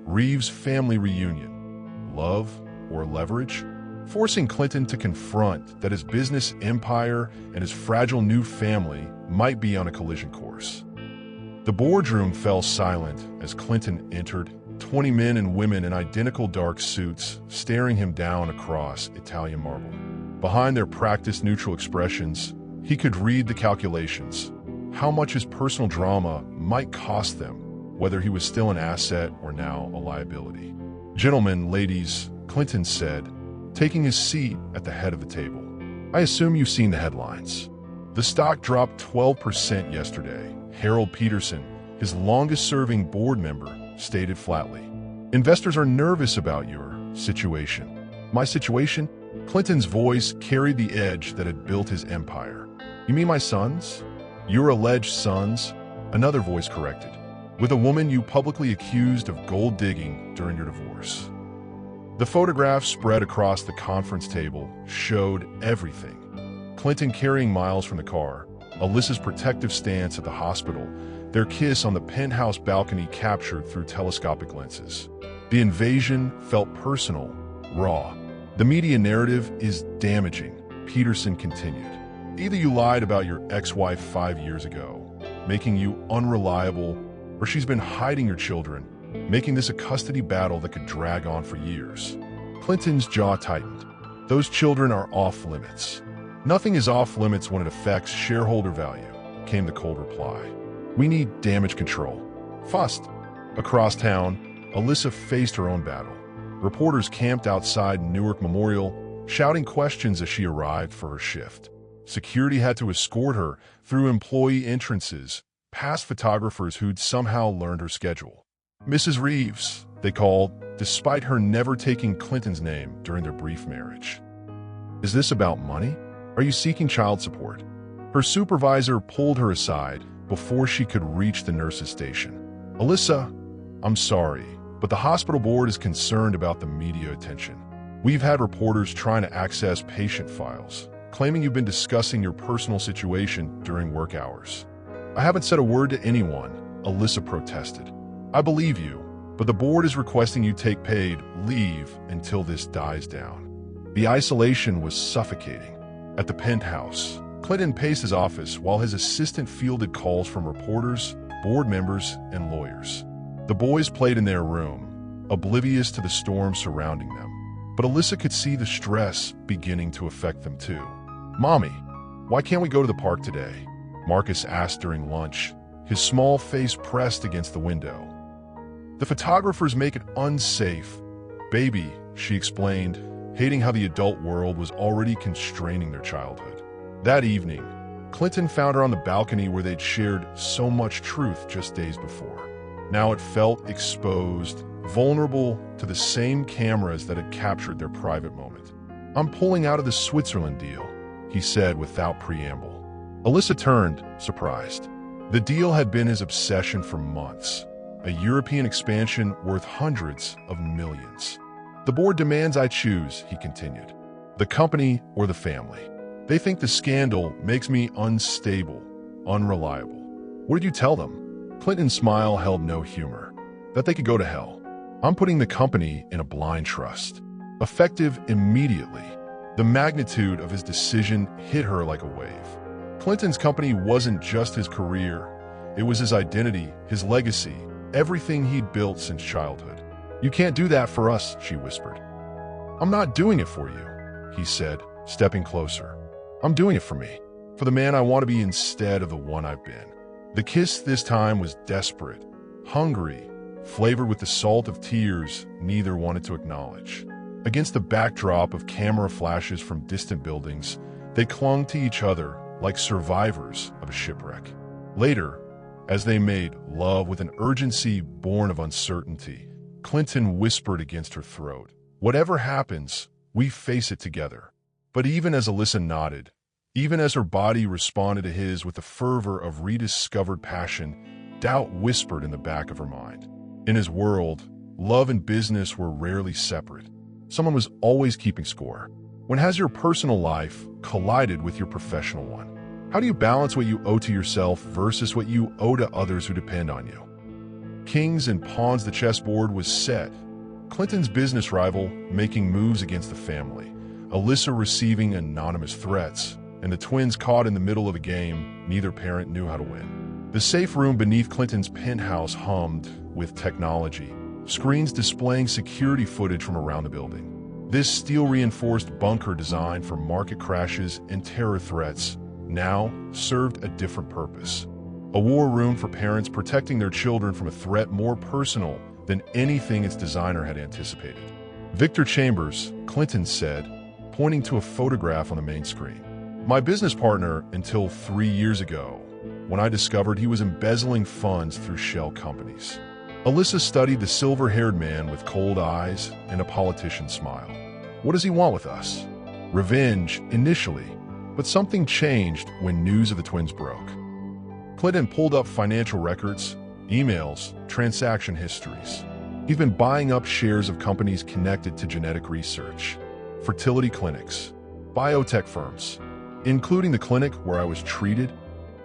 Reeves' family reunion. Love or leverage? Forcing Clinton to confront that his business empire and his fragile new family might be on a collision course. The boardroom fell silent as Clinton entered, 20 men and women in identical dark suits staring him down across Italian marble. Behind their practiced neutral expressions, he could read the calculations, how much his personal drama might cost them, whether he was still an asset or now a liability. "Gentlemen, ladies," Clinton said, taking his seat at the head of the table. "I assume you've seen the headlines. The stock dropped 12% yesterday," Harold Peterson, his longest-serving board member, stated flatly. "Investors are nervous about your situation." "My situation?" Clinton's voice carried the edge that had built his empire. "You mean my sons?" "Your alleged sons," another voice corrected, "with a woman you publicly accused of gold digging during your divorce." The photograph spread across the conference table showed everything. Clinton carrying Miles from the car, Alyssa's protective stance at the hospital, their kiss on the penthouse balcony captured through telescopic lenses. The invasion felt personal, raw. "The media narrative is damaging," Peterson continued. "Either you lied about your ex-wife 5 years ago, making you unreliable, or she's been hiding your children, making this a custody battle that could drag on for years." Clinton's jaw tightened. "Those children are off limits." "Nothing is off limits when it affects shareholder value," came the cold reply. "We need damage control. Fast." Across town, Alyssa faced her own battle. Reporters camped outside Newark Memorial, shouting questions as she arrived for her shift. Security had to escort her through employee entrances, past photographers who'd somehow learned her schedule. "Mrs. Reeves," they called, despite her never taking Clinton's name during their brief marriage. "Is this about money? Are you seeking child support?" Her supervisor pulled her aside before she could reach the nurse's station. "Alyssa, I'm sorry, but the hospital board is concerned about the media attention. We've had reporters trying to access patient files, claiming you've been discussing your personal situation during work hours." "I haven't said a word to anyone," Alyssa protested. "I believe you, but the board is requesting you take paid leave until this dies down." The isolation was suffocating. At the penthouse, Clinton paced his office while his assistant fielded calls from reporters, board members, and lawyers. The boys played in their room, oblivious to the storm surrounding them. But Alyssa could see the stress beginning to affect them too. "Mommy, why can't we go to the park today?" Marcus asked during lunch, his small face pressed against the window. "The photographers make it unsafe." "Baby," she explained, hating how the adult world was already constraining their childhood. That evening, Clinton found her on the balcony where they'd shared so much truth just days before. Now it felt exposed, vulnerable to the same cameras that had captured their private moment. "I'm pulling out of the Switzerland deal," he said without preamble. Alyssa turned, surprised. The deal had been his obsession for months, a European expansion worth hundreds of millions. "The board demands I choose," he continued. "The company or the family. They think the scandal makes me unstable, unreliable." "What did you tell them?" Clinton's smile held no humor. "That they could go to hell. I'm putting the company in a blind trust. Effective immediately." The magnitude of his decision hit her like a wave. Clinton's company wasn't just his career. It was his identity, his legacy, everything he'd built since childhood. "You can't do that for us," she whispered. "I'm not doing it for you," he said, stepping closer. "I'm doing it for me, for the man I want to be instead of the one I've been." The kiss this time was desperate, hungry, flavored with the salt of tears neither wanted to acknowledge. Against the backdrop of camera flashes from distant buildings, they clung to each other like survivors of a shipwreck. Later, as they made love with an urgency born of uncertainty, Clinton whispered against her throat, "Whatever happens, we face it together." But even as Alyssa nodded, even as her body responded to his with the fervor of rediscovered passion, doubt whispered in the back of her mind. In his world, love and business were rarely separate. Someone was always keeping score. When has your personal life collided with your professional one? How do you balance what you owe to yourself versus what you owe to others who depend on you? Kings and pawns, the chessboard was set. Clinton's business rival making moves against the family, Alyssa receiving anonymous threats, and the twins caught in the middle of a game neither parent knew how to win. The safe room beneath Clinton's penthouse hummed with technology, screens displaying security footage from around the building. This steel-reinforced bunker designed for market crashes and terror threats now served a different purpose. A war room for parents protecting their children from a threat more personal than anything its designer had anticipated. "Victor Chambers," Clinton said, pointing to a photograph on the main screen. "My business partner until 3 years ago, when I discovered he was embezzling funds through shell companies." Alyssa studied the silver-haired man with cold eyes and a politician's smile. "What does he want with us?" "Revenge, initially, but something changed when news of the twins broke." Clinton pulled up financial records, emails, transaction histories. He'd been buying up shares of companies connected to genetic research, fertility clinics, biotech firms, including the clinic where I was treated.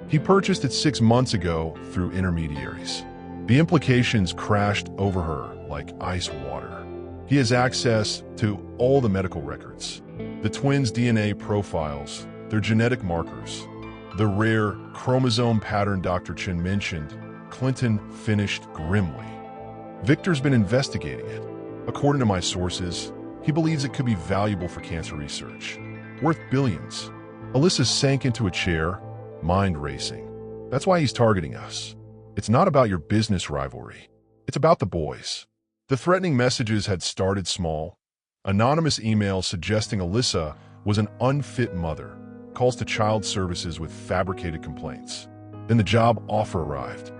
He purchased it 6 months ago through intermediaries. The implications crashed over her like ice water. He has access to all the medical records, the twins' DNA profiles, their genetic markers, the rare chromosome pattern Dr. Chin mentioned. Clinton finished grimly. "Victor's been investigating it. According to my sources, he believes it could be valuable for cancer research, worth billions." Alyssa sank into a chair, mind racing. "That's why he's targeting us. It's not about your business rivalry. It's about the boys." The threatening messages had started small. Anonymous emails suggesting Alyssa was an unfit mother, calls to child services with fabricated complaints. Then the job offer arrived.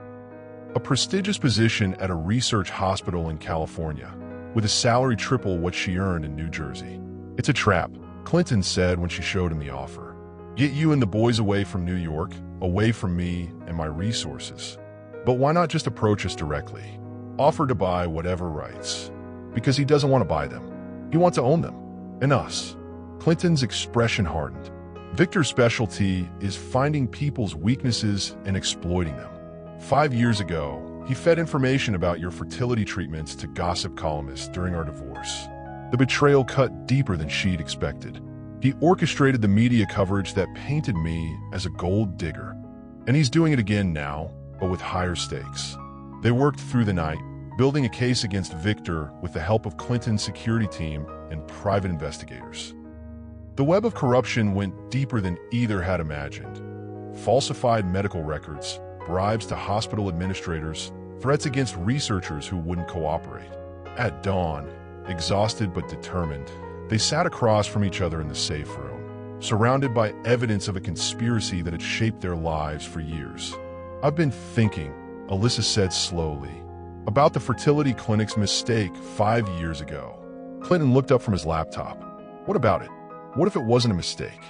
A prestigious position at a research hospital in California, with a salary triple what she earned in New Jersey. "It's a trap," Clinton said when she showed him the offer. "Get you and the boys away from New York, away from me and my resources. But why not just approach us directly? Offer to buy whatever rights. Because he doesn't want to buy them. He wants to own them. And us." Clinton's expression hardened. "Victor's specialty is finding people's weaknesses and exploiting them. 5 years ago, he fed information about your fertility treatments to gossip columnists during our divorce. The betrayal cut deeper than she'd expected. He orchestrated the media coverage that painted me as a gold digger. And he's doing it again now, but with higher stakes." They worked through the night, building a case against Victor with the help of Clinton's security team and private investigators. The web of corruption went deeper than either had imagined. Falsified medical records, bribes to hospital administrators, threats against researchers who wouldn't cooperate. At dawn, exhausted but determined, they sat across from each other in the safe room, surrounded by evidence of a conspiracy that had shaped their lives for years. "I've been thinking," Alyssa said slowly, "about the fertility clinic's mistake 5 years ago." Clinton looked up from his laptop. "What about it?" What if it wasn't a mistake?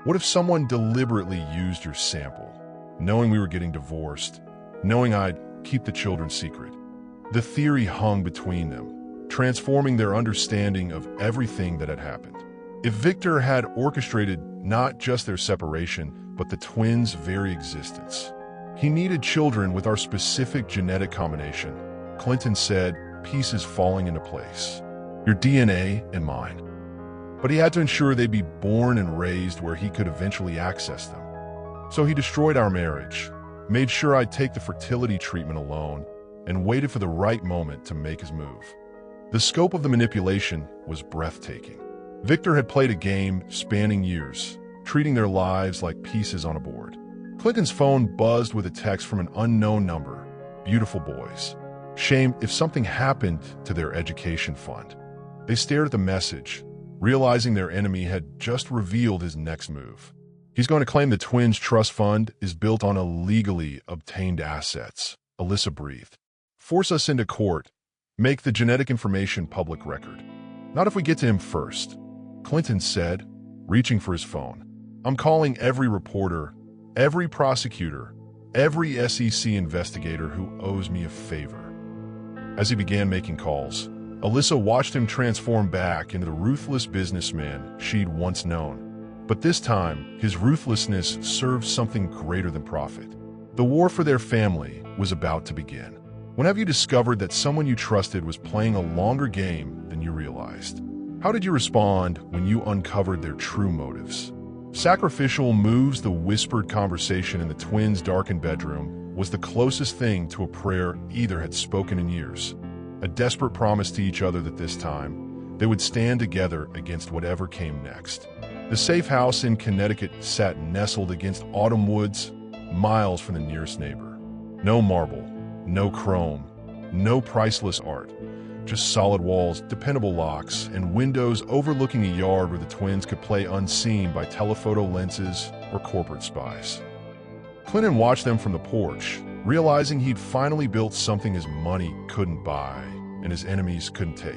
What if someone deliberately used your sample, knowing we were getting divorced, knowing I'd keep the children secret? The theory hung between them, transforming their understanding of everything that had happened. If Victor had orchestrated not just their separation, but the twins' very existence, he needed children with our specific genetic combination. Clinton said, pieces falling into place. Your DNA and mine. But he had to ensure they'd be born and raised where he could eventually access them. So he destroyed our marriage, made sure I'd take the fertility treatment alone, and waited for the right moment to make his move. The scope of the manipulation was breathtaking. Victor had played a game spanning years, treating their lives like pieces on a board. Clinton's phone buzzed with a text from an unknown number. Beautiful boys. Shame if something happened to their education fund. They stared at the message, realizing their enemy had just revealed his next move. He's going to claim the twins' trust fund is built on illegally obtained assets. Alyssa breathed. Force us into court. Make the genetic information public record. Not if we get to him first, Clinton said, reaching for his phone. I'm calling every reporter, every prosecutor, every SEC investigator who owes me a favor. As he began making calls, Alyssa watched him transform back into the ruthless businessman she'd once known. But this time, his ruthlessness served something greater than profit. The war for their family was about to begin. When have you discovered that someone you trusted was playing a longer game than you realized? How did you respond when you uncovered their true motives? Sacrificial moves. The whispered conversation in the twins' darkened bedroom was the closest thing to a prayer either had spoken in years. A desperate promise to each other that this time, they would stand together against whatever came next. The safe house in Connecticut sat nestled against autumn woods, miles from the nearest neighbor. No marble, no chrome, no priceless art, just solid walls, dependable locks, and windows overlooking a yard where the twins could play unseen by telephoto lenses or corporate spies. Clinton watched them from the porch, realizing he'd finally built something his money couldn't buy and his enemies couldn't take.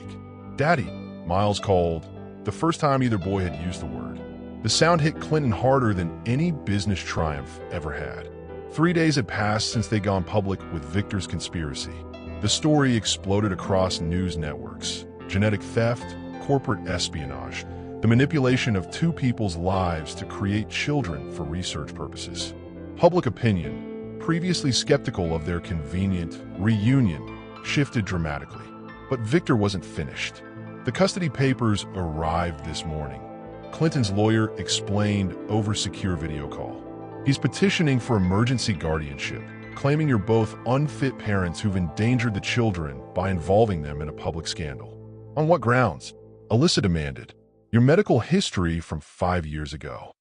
Daddy, Miles called, the first time either boy had used the word. The sound hit Clinton harder than any business triumph ever had. 3 days had passed since they'd gone public with Victor's conspiracy. The story exploded across news networks. Genetic theft, corporate espionage, the manipulation of two people's lives to create children for research purposes. Public opinion, previously skeptical of their convenient reunion, shifted dramatically. But Victor wasn't finished. The custody papers arrived this morning. Clinton's lawyer explained over secure video call. He's petitioning for emergency guardianship, claiming you're both unfit parents who've endangered the children by involving them in a public scandal. On what grounds? Alyssa demanded. Your medical history from 5 years ago.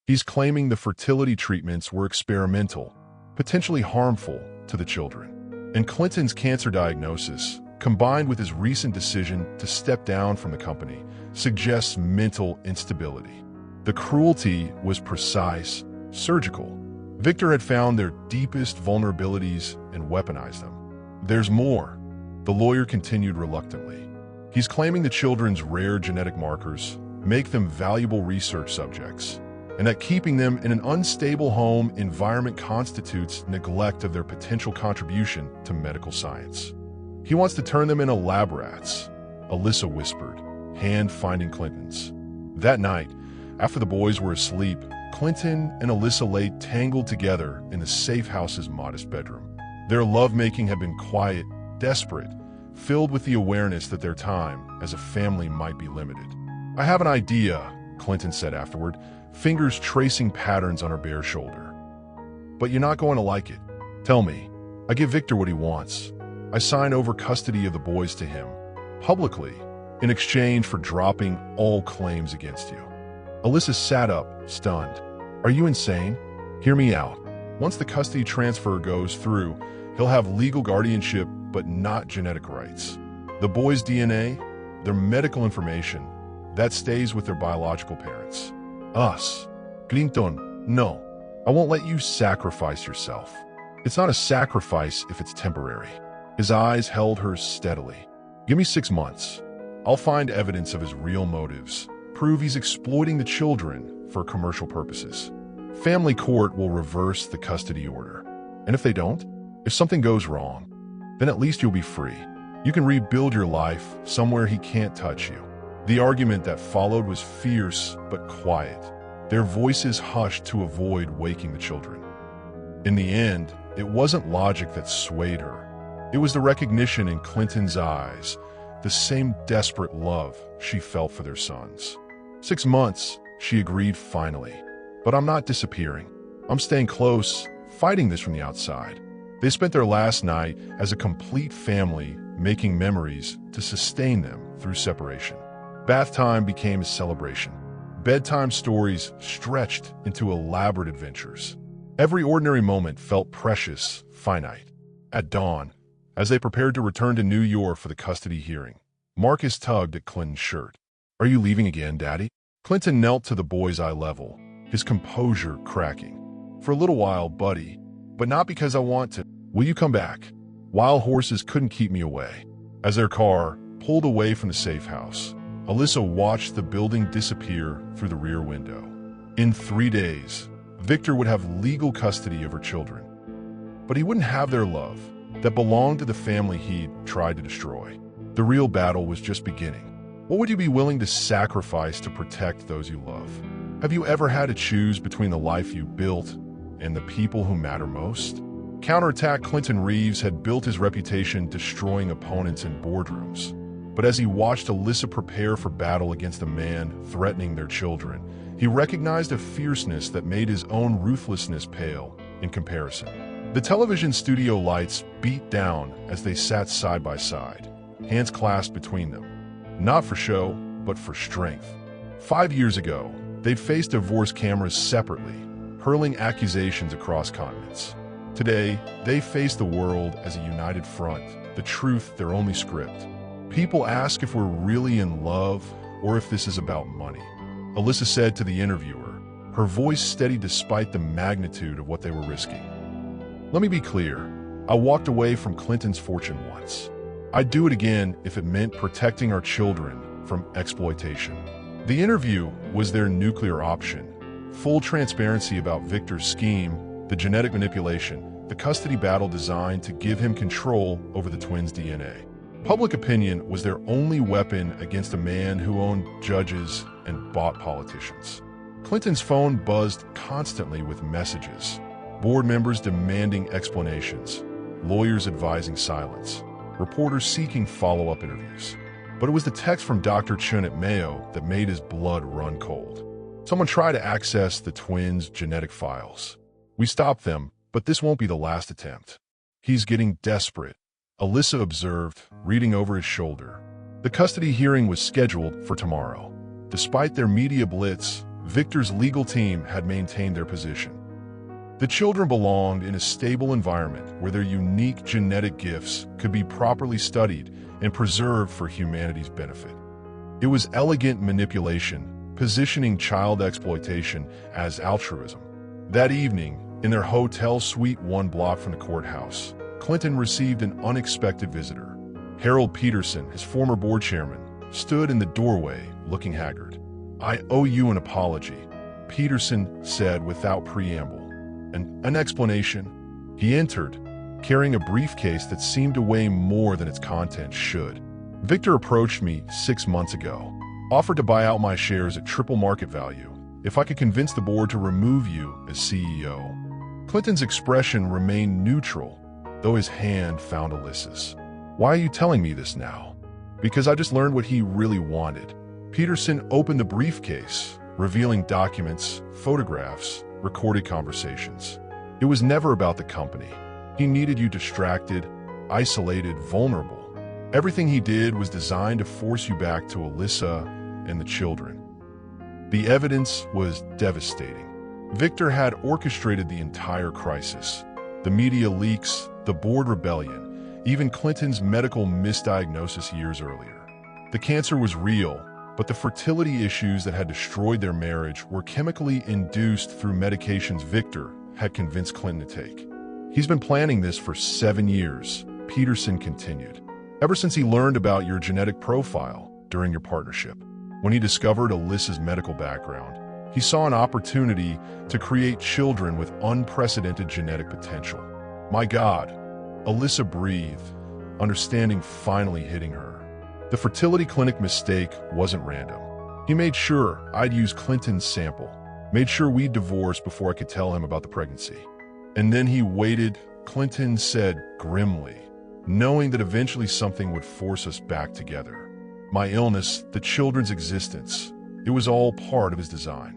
He's claiming the fertility treatments were experimental, potentially harmful to the children. And Clinton's cancer diagnosis, combined with his recent decision to step down from the company, suggests mental instability. The cruelty was precise, surgical. Victor had found their deepest vulnerabilities and weaponized them. There's more, the lawyer continued reluctantly. He's claiming the children's rare genetic markers make them valuable research subjects, and that keeping them in an unstable home environment constitutes neglect of their potential contribution to medical science. He wants to turn them into lab rats, Alyssa whispered, hand finding Clinton's. That night, after the boys were asleep, Clinton and Alyssa lay tangled together in the safe house's modest bedroom. Their lovemaking had been quiet, desperate, filled with the awareness that their time as a family might be limited. I have an idea, Clinton said afterward, fingers tracing patterns on her bare shoulder. But you're not going to like it. Tell me. I give Victor what he wants. I sign over custody of the boys to him, publicly, in exchange for dropping all claims against you. Alyssa sat up, stunned. Are you insane? Hear me out. Once the custody transfer goes through, he'll have legal guardianship, but not genetic rights. The boys' DNA, their medical information, that stays with their biological parents. Us. Clinton, no. I won't let you sacrifice yourself. It's not a sacrifice if it's temporary. His eyes held hers steadily. Give me 6 months. I'll find evidence of his real motives, prove he's exploiting the children for commercial purposes. Family court will reverse the custody order. And if they don't, if something goes wrong, then at least you'll be free. You can rebuild your life somewhere he can't touch you. The argument that followed was fierce but quiet, their voices hushed to avoid waking the children. In the end, it wasn't logic that swayed her. It was the recognition in Clinton's eyes, the same desperate love she felt for their sons. 6 months, she agreed finally. But I'm not disappearing. I'm staying close, fighting this from the outside. They spent their last night as a complete family, making memories to sustain them through separation. Bath time became a celebration. Bedtime stories stretched into elaborate adventures. Every ordinary moment felt precious, finite. At dawn, as they prepared to return to New York for the custody hearing, Marcus tugged at Clinton's shirt. "Are you leaving again, Daddy?" Clinton knelt to the boy's eye level, his composure cracking. "For a little while, buddy, but not because I want to. Will you come back?" Wild horses couldn't keep me away. As their car pulled away from the safe house, Alyssa watched the building disappear through the rear window. In 3 days, Victor would have legal custody of her children. But he wouldn't have their love that belonged to the family he'd tried to destroy. The real battle was just beginning. What would you be willing to sacrifice to protect those you love? Have you ever had to choose between the life you built and the people who matter most? Counterattack Clinton Reeves had built his reputation destroying opponents in boardrooms. But as he watched Alyssa prepare for battle against a man threatening their children, he recognized a fierceness that made his own ruthlessness pale in comparison. The television studio lights beat down as they sat side by side, hands clasped between them. Not for show, but for strength. 5 years ago, they'd faced divorce cameras separately, hurling accusations across continents. Today, they face the world as a united front, the truth their only script. People ask if we're really in love or if this is about money. Alyssa said to the interviewer, her voice steady despite the magnitude of what they were risking. "Let me be clear, I walked away from Clinton's fortune once. I'd do it again if it meant protecting our children from exploitation." The interview was their nuclear option. Full transparency about Victor's scheme, the genetic manipulation, the custody battle designed to give him control over the twins' DNA. Public opinion was their only weapon against a man who owned judges and bought politicians. Clinton's phone buzzed constantly with messages. Board members demanding explanations, lawyers advising silence, reporters seeking follow-up interviews. But it was the text from Dr. Chun at Mayo that made his blood run cold. Someone tried to access the twins' genetic files. "We stopped them, but this won't be the last attempt." "He's getting desperate," Alyssa observed, reading over his shoulder. The custody hearing was scheduled for tomorrow. Despite their media blitz, Victor's legal team had maintained their position. The children belonged in a stable environment where their unique genetic gifts could be properly studied and preserved for humanity's benefit. It was elegant manipulation, positioning child exploitation as altruism. That evening, in their hotel suite 1 block from the courthouse, Clinton received an unexpected visitor. Harold Peterson, his former board chairman, stood in the doorway, looking haggard. "I owe you an apology," Peterson said without preamble. An explanation? He entered, carrying a briefcase that seemed to weigh more than its contents should. "Victor approached me 6 months ago, offered to buy out my shares at triple market value if I could convince the board to remove you as CEO." Clinton's expression remained neutral, though his hand found Alyssa's. "Why are you telling me this now?" "Because I just learned what he really wanted." Peterson opened the briefcase, revealing documents, photographs, recorded conversations. "It was never about the company. He needed you distracted, isolated, vulnerable. Everything he did was designed to force you back to Alyssa and the children." The evidence was devastating. Victor had orchestrated the entire crisis. The media leaks, the board rebellion, even Clinton's medical misdiagnosis years earlier. The cancer was real, but the fertility issues that had destroyed their marriage were chemically induced through medications Victor had convinced Clinton to take. "He's been planning this for 7 years, Peterson continued. "Ever since he learned about your genetic profile during your partnership. When he discovered Alyssa's medical background, he saw an opportunity to create children with unprecedented genetic potential. My God, Alyssa breathed, understanding finally hitting her. The fertility clinic mistake wasn't random. He made sure I'd use Clinton's sample, made sure we'd divorce before I could tell him about the pregnancy. And then he waited, Clinton said grimly, knowing that eventually something would force us back together. My illness, the children's existence, it was all part of his design.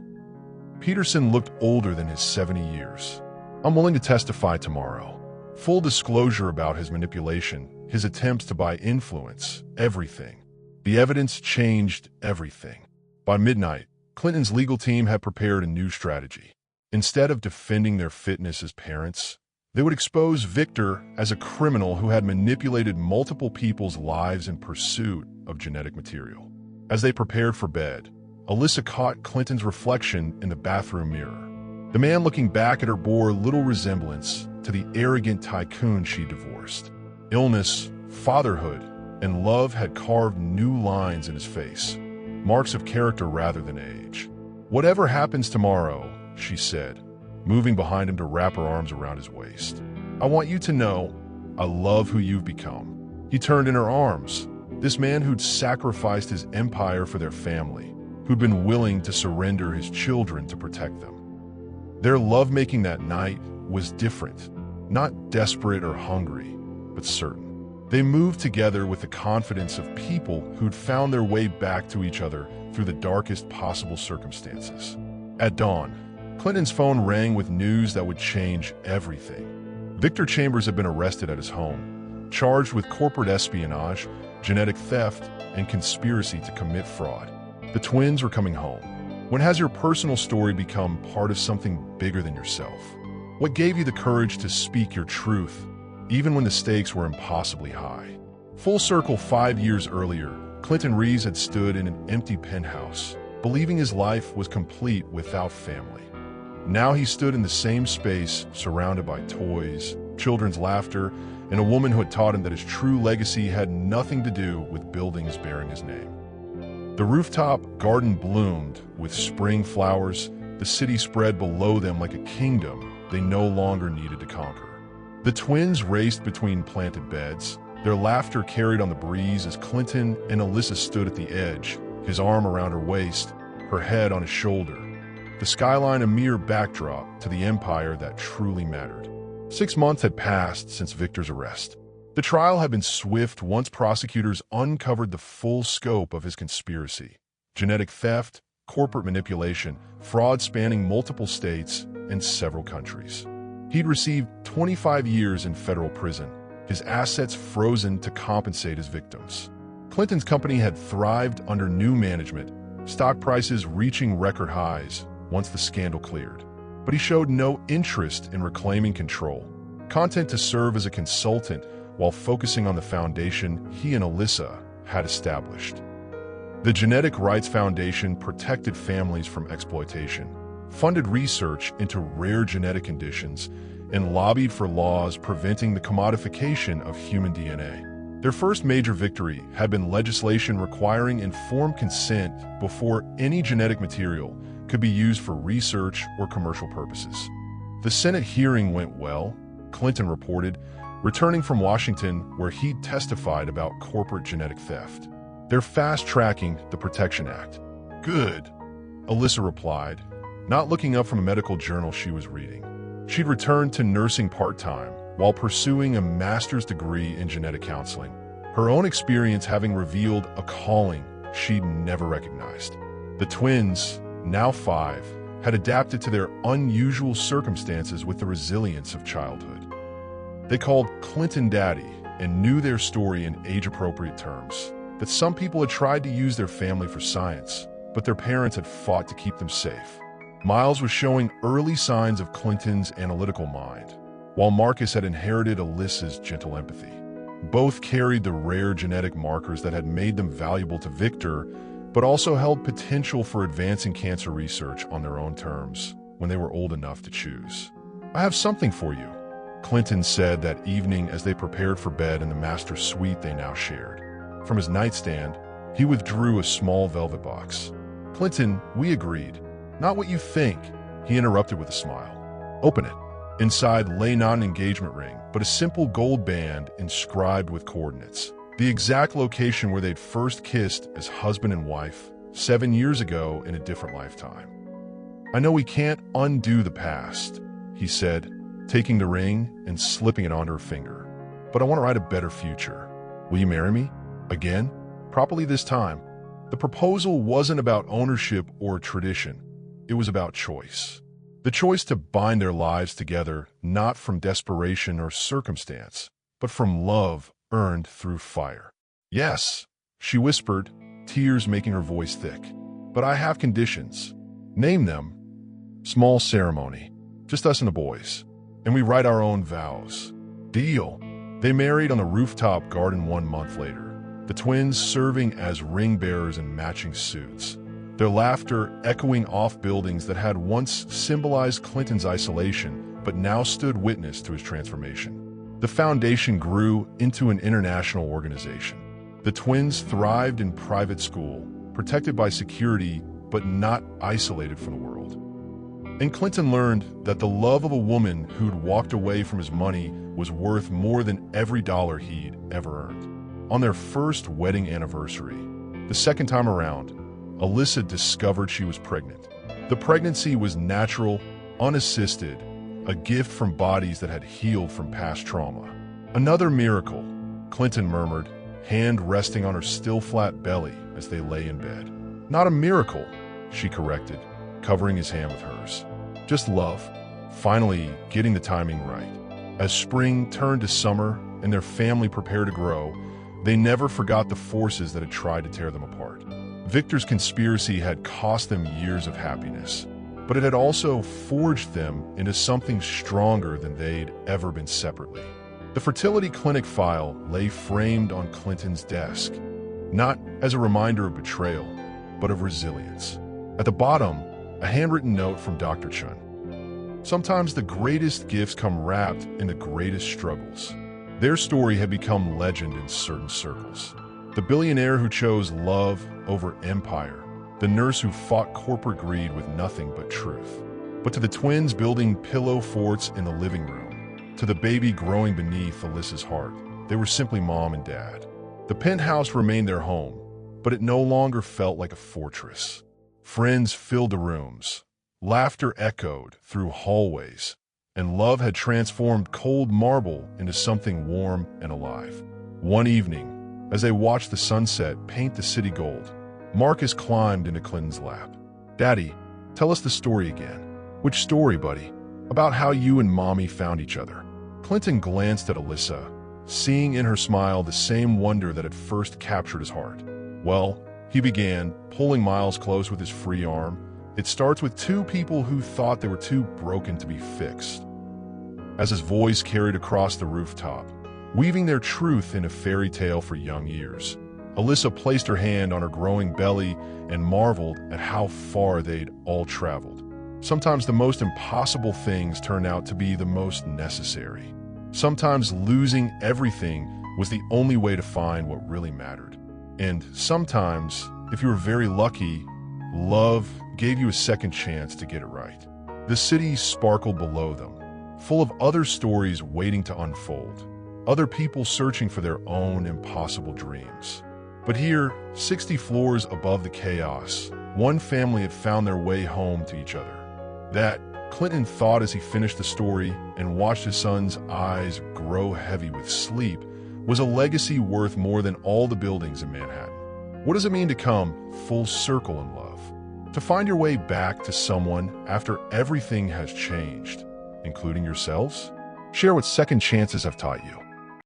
Peterson looked older than his 70 years. I'm willing to testify tomorrow. Full disclosure about his manipulation, his attempts to buy influence, everything. The evidence changed everything. By midnight, Clinton's legal team had prepared a new strategy. Instead of defending their fitness as parents, they would expose Victor as a criminal who had manipulated multiple people's lives in pursuit of genetic material. As they prepared for bed, Alyssa caught Clinton's reflection in the bathroom mirror. The man looking back at her bore little resemblance to the arrogant tycoon she divorced. Illness, fatherhood, and love had carved new lines in his face, marks of character rather than age. Whatever happens tomorrow, she said, moving behind him to wrap her arms around his waist. I want you to know, I love who you've become. He turned in her arms, this man who'd sacrificed his empire for their family, who'd been willing to surrender his children to protect them. Their lovemaking that night was different, not desperate or hungry, but certain. They moved together with the confidence of people who'd found their way back to each other through the darkest possible circumstances. At dawn, Clinton's phone rang with news that would change everything. Victor Chambers had been arrested at his home, charged with corporate espionage, genetic theft, and conspiracy to commit fraud. The twins were coming home. When has your personal story become part of something bigger than yourself? What gave you the courage to speak your truth, even when the stakes were impossibly high? Full circle 5 years earlier, Clinton Reeves had stood in an empty penthouse, believing his life was complete without family. Now he stood in the same space, surrounded by toys, children's laughter, and a woman who had taught him that his true legacy had nothing to do with buildings bearing his name. The rooftop garden bloomed with spring flowers, the city spread below them like a kingdom they no longer needed to conquer. The twins raced between planted beds, their laughter carried on the breeze as Clinton and Alyssa stood at the edge, his arm around her waist, her head on his shoulder. The skyline a mere backdrop to the empire that truly mattered. 6 months had passed since Victor's arrest. The trial had been swift once prosecutors uncovered the full scope of his conspiracy. Genetic theft, corporate manipulation, fraud spanning multiple states and several countries. He'd received 25 years in federal prison, his assets frozen to compensate his victims. Clinton's company had thrived under new management, stock prices reaching record highs once the scandal cleared. But he showed no interest in reclaiming control, content to serve as a consultant while focusing on the foundation he and Alyssa had established. The Genetic Rights Foundation protected families from exploitation, funded research into rare genetic conditions, and lobbied for laws preventing the commodification of human DNA. Their first major victory had been legislation requiring informed consent before any genetic material could be used for research or commercial purposes. The Senate hearing went well, Clinton reported, returning from Washington where he'd testified about corporate genetic theft. They're fast-tracking the Protection Act. Good, Alyssa replied, not looking up from a medical journal she was reading. She'd returned to nursing part-time while pursuing a master's degree in genetic counseling, her own experience having revealed a calling she'd never recognized. The twins, now 5, had adapted to their unusual circumstances with the resilience of childhood. They called Clinton Daddy and knew their story in age-appropriate terms, that some people had tried to use their family for science, but their parents had fought to keep them safe. Miles was showing early signs of Clinton's analytical mind, while Marcus had inherited Alyssa's gentle empathy. Both carried the rare genetic markers that had made them valuable to Victor, but also held potential for advancing cancer research on their own terms when they were old enough to choose. I have something for you, Clinton said that evening as they prepared for bed in the master suite they now shared. From his nightstand, He withdrew a small velvet box. "Clinton, we agreed. Not what you think," he interrupted with a smile. "Open it." Inside lay not an engagement ring, but a simple gold band inscribed with coordinates. The exact location where they'd first kissed as husband and wife 7 years ago in a different lifetime. "I know we can't undo the past," he said, taking the ring and slipping it onto her finger. "But I want to write a better future. Will you marry me? Again? Properly this time." The proposal wasn't about ownership or tradition. It was about choice. The choice to bind their lives together, not from desperation or circumstance, but from love earned through fire. "Yes," she whispered, tears making her voice thick. "But I have conditions." "Name them." "Small ceremony. Just us and the boys. And we write our own vows." "Deal." They married on the rooftop garden 1 month later, the twins serving as ring bearers in matching suits, their laughter echoing off buildings that had once symbolized Clinton's isolation but now stood witness to his transformation. The foundation grew into an international organization. The twins thrived in private school, protected by security but not isolated from the world. And Clinton learned that the love of a woman who'd walked away from his money was worth more than every dollar he'd ever earned. On their first wedding anniversary, the second time around, Alyssa discovered she was pregnant. The pregnancy was natural, unassisted, a gift from bodies that had healed from past trauma. "Another miracle," Clinton murmured, hand resting on her still flat belly as they lay in bed. "Not a miracle," she corrected, covering his hand with hers. "Just love." Finally, getting the timing right. As spring turned to summer and their family prepared to grow, they never forgot the forces that had tried to tear them apart. Victor's conspiracy had cost them years of happiness, but it had also forged them into something stronger than they'd ever been separately. The fertility clinic file lay framed on Clinton's desk, not as a reminder of betrayal, but of resilience. At the bottom, a handwritten note from Dr. Chun. "Sometimes the greatest gifts come wrapped in the greatest struggles." Their story had become legend in certain circles. The billionaire who chose love over empire, the nurse who fought corporate greed with nothing but truth. But to the twins building pillow forts in the living room, to the baby growing beneath Alyssa's heart, they were simply mom and dad. The penthouse remained their home, but it no longer felt like a fortress. Friends filled the rooms, laughter echoed through hallways, and love had transformed cold marble into something warm and alive. One evening, as they watched the sunset paint the city gold, Marcus climbed into Clinton's lap. "Daddy, tell us the story again." "Which story, buddy?" "About how you and Mommy found each other." Clinton glanced at Alyssa, seeing in her smile the same wonder that had first captured his heart. "Well," he began, pulling Miles close with his free arm, "it starts with two people who thought they were too broken to be fixed." As his voice carried across the rooftop, weaving their truth in a fairy tale for young ears, Alyssa placed her hand on her growing belly and marveled at how far they'd all traveled. Sometimes the most impossible things turn out to be the most necessary. Sometimes losing everything was the only way to find what really mattered. And sometimes, if you were very lucky, love gave you a second chance to get it right. The city sparkled below them, full of other stories waiting to unfold, other people searching for their own impossible dreams. But here, 60 floors above the chaos, one family had found their way home to each other. That, Clinton thought as he finished the story and watched his son's eyes grow heavy with sleep, was a legacy worth more than all the buildings in Manhattan. What does it mean to come full circle in love? To find your way back to someone after everything has changed, including yourselves? Share what second chances have taught you.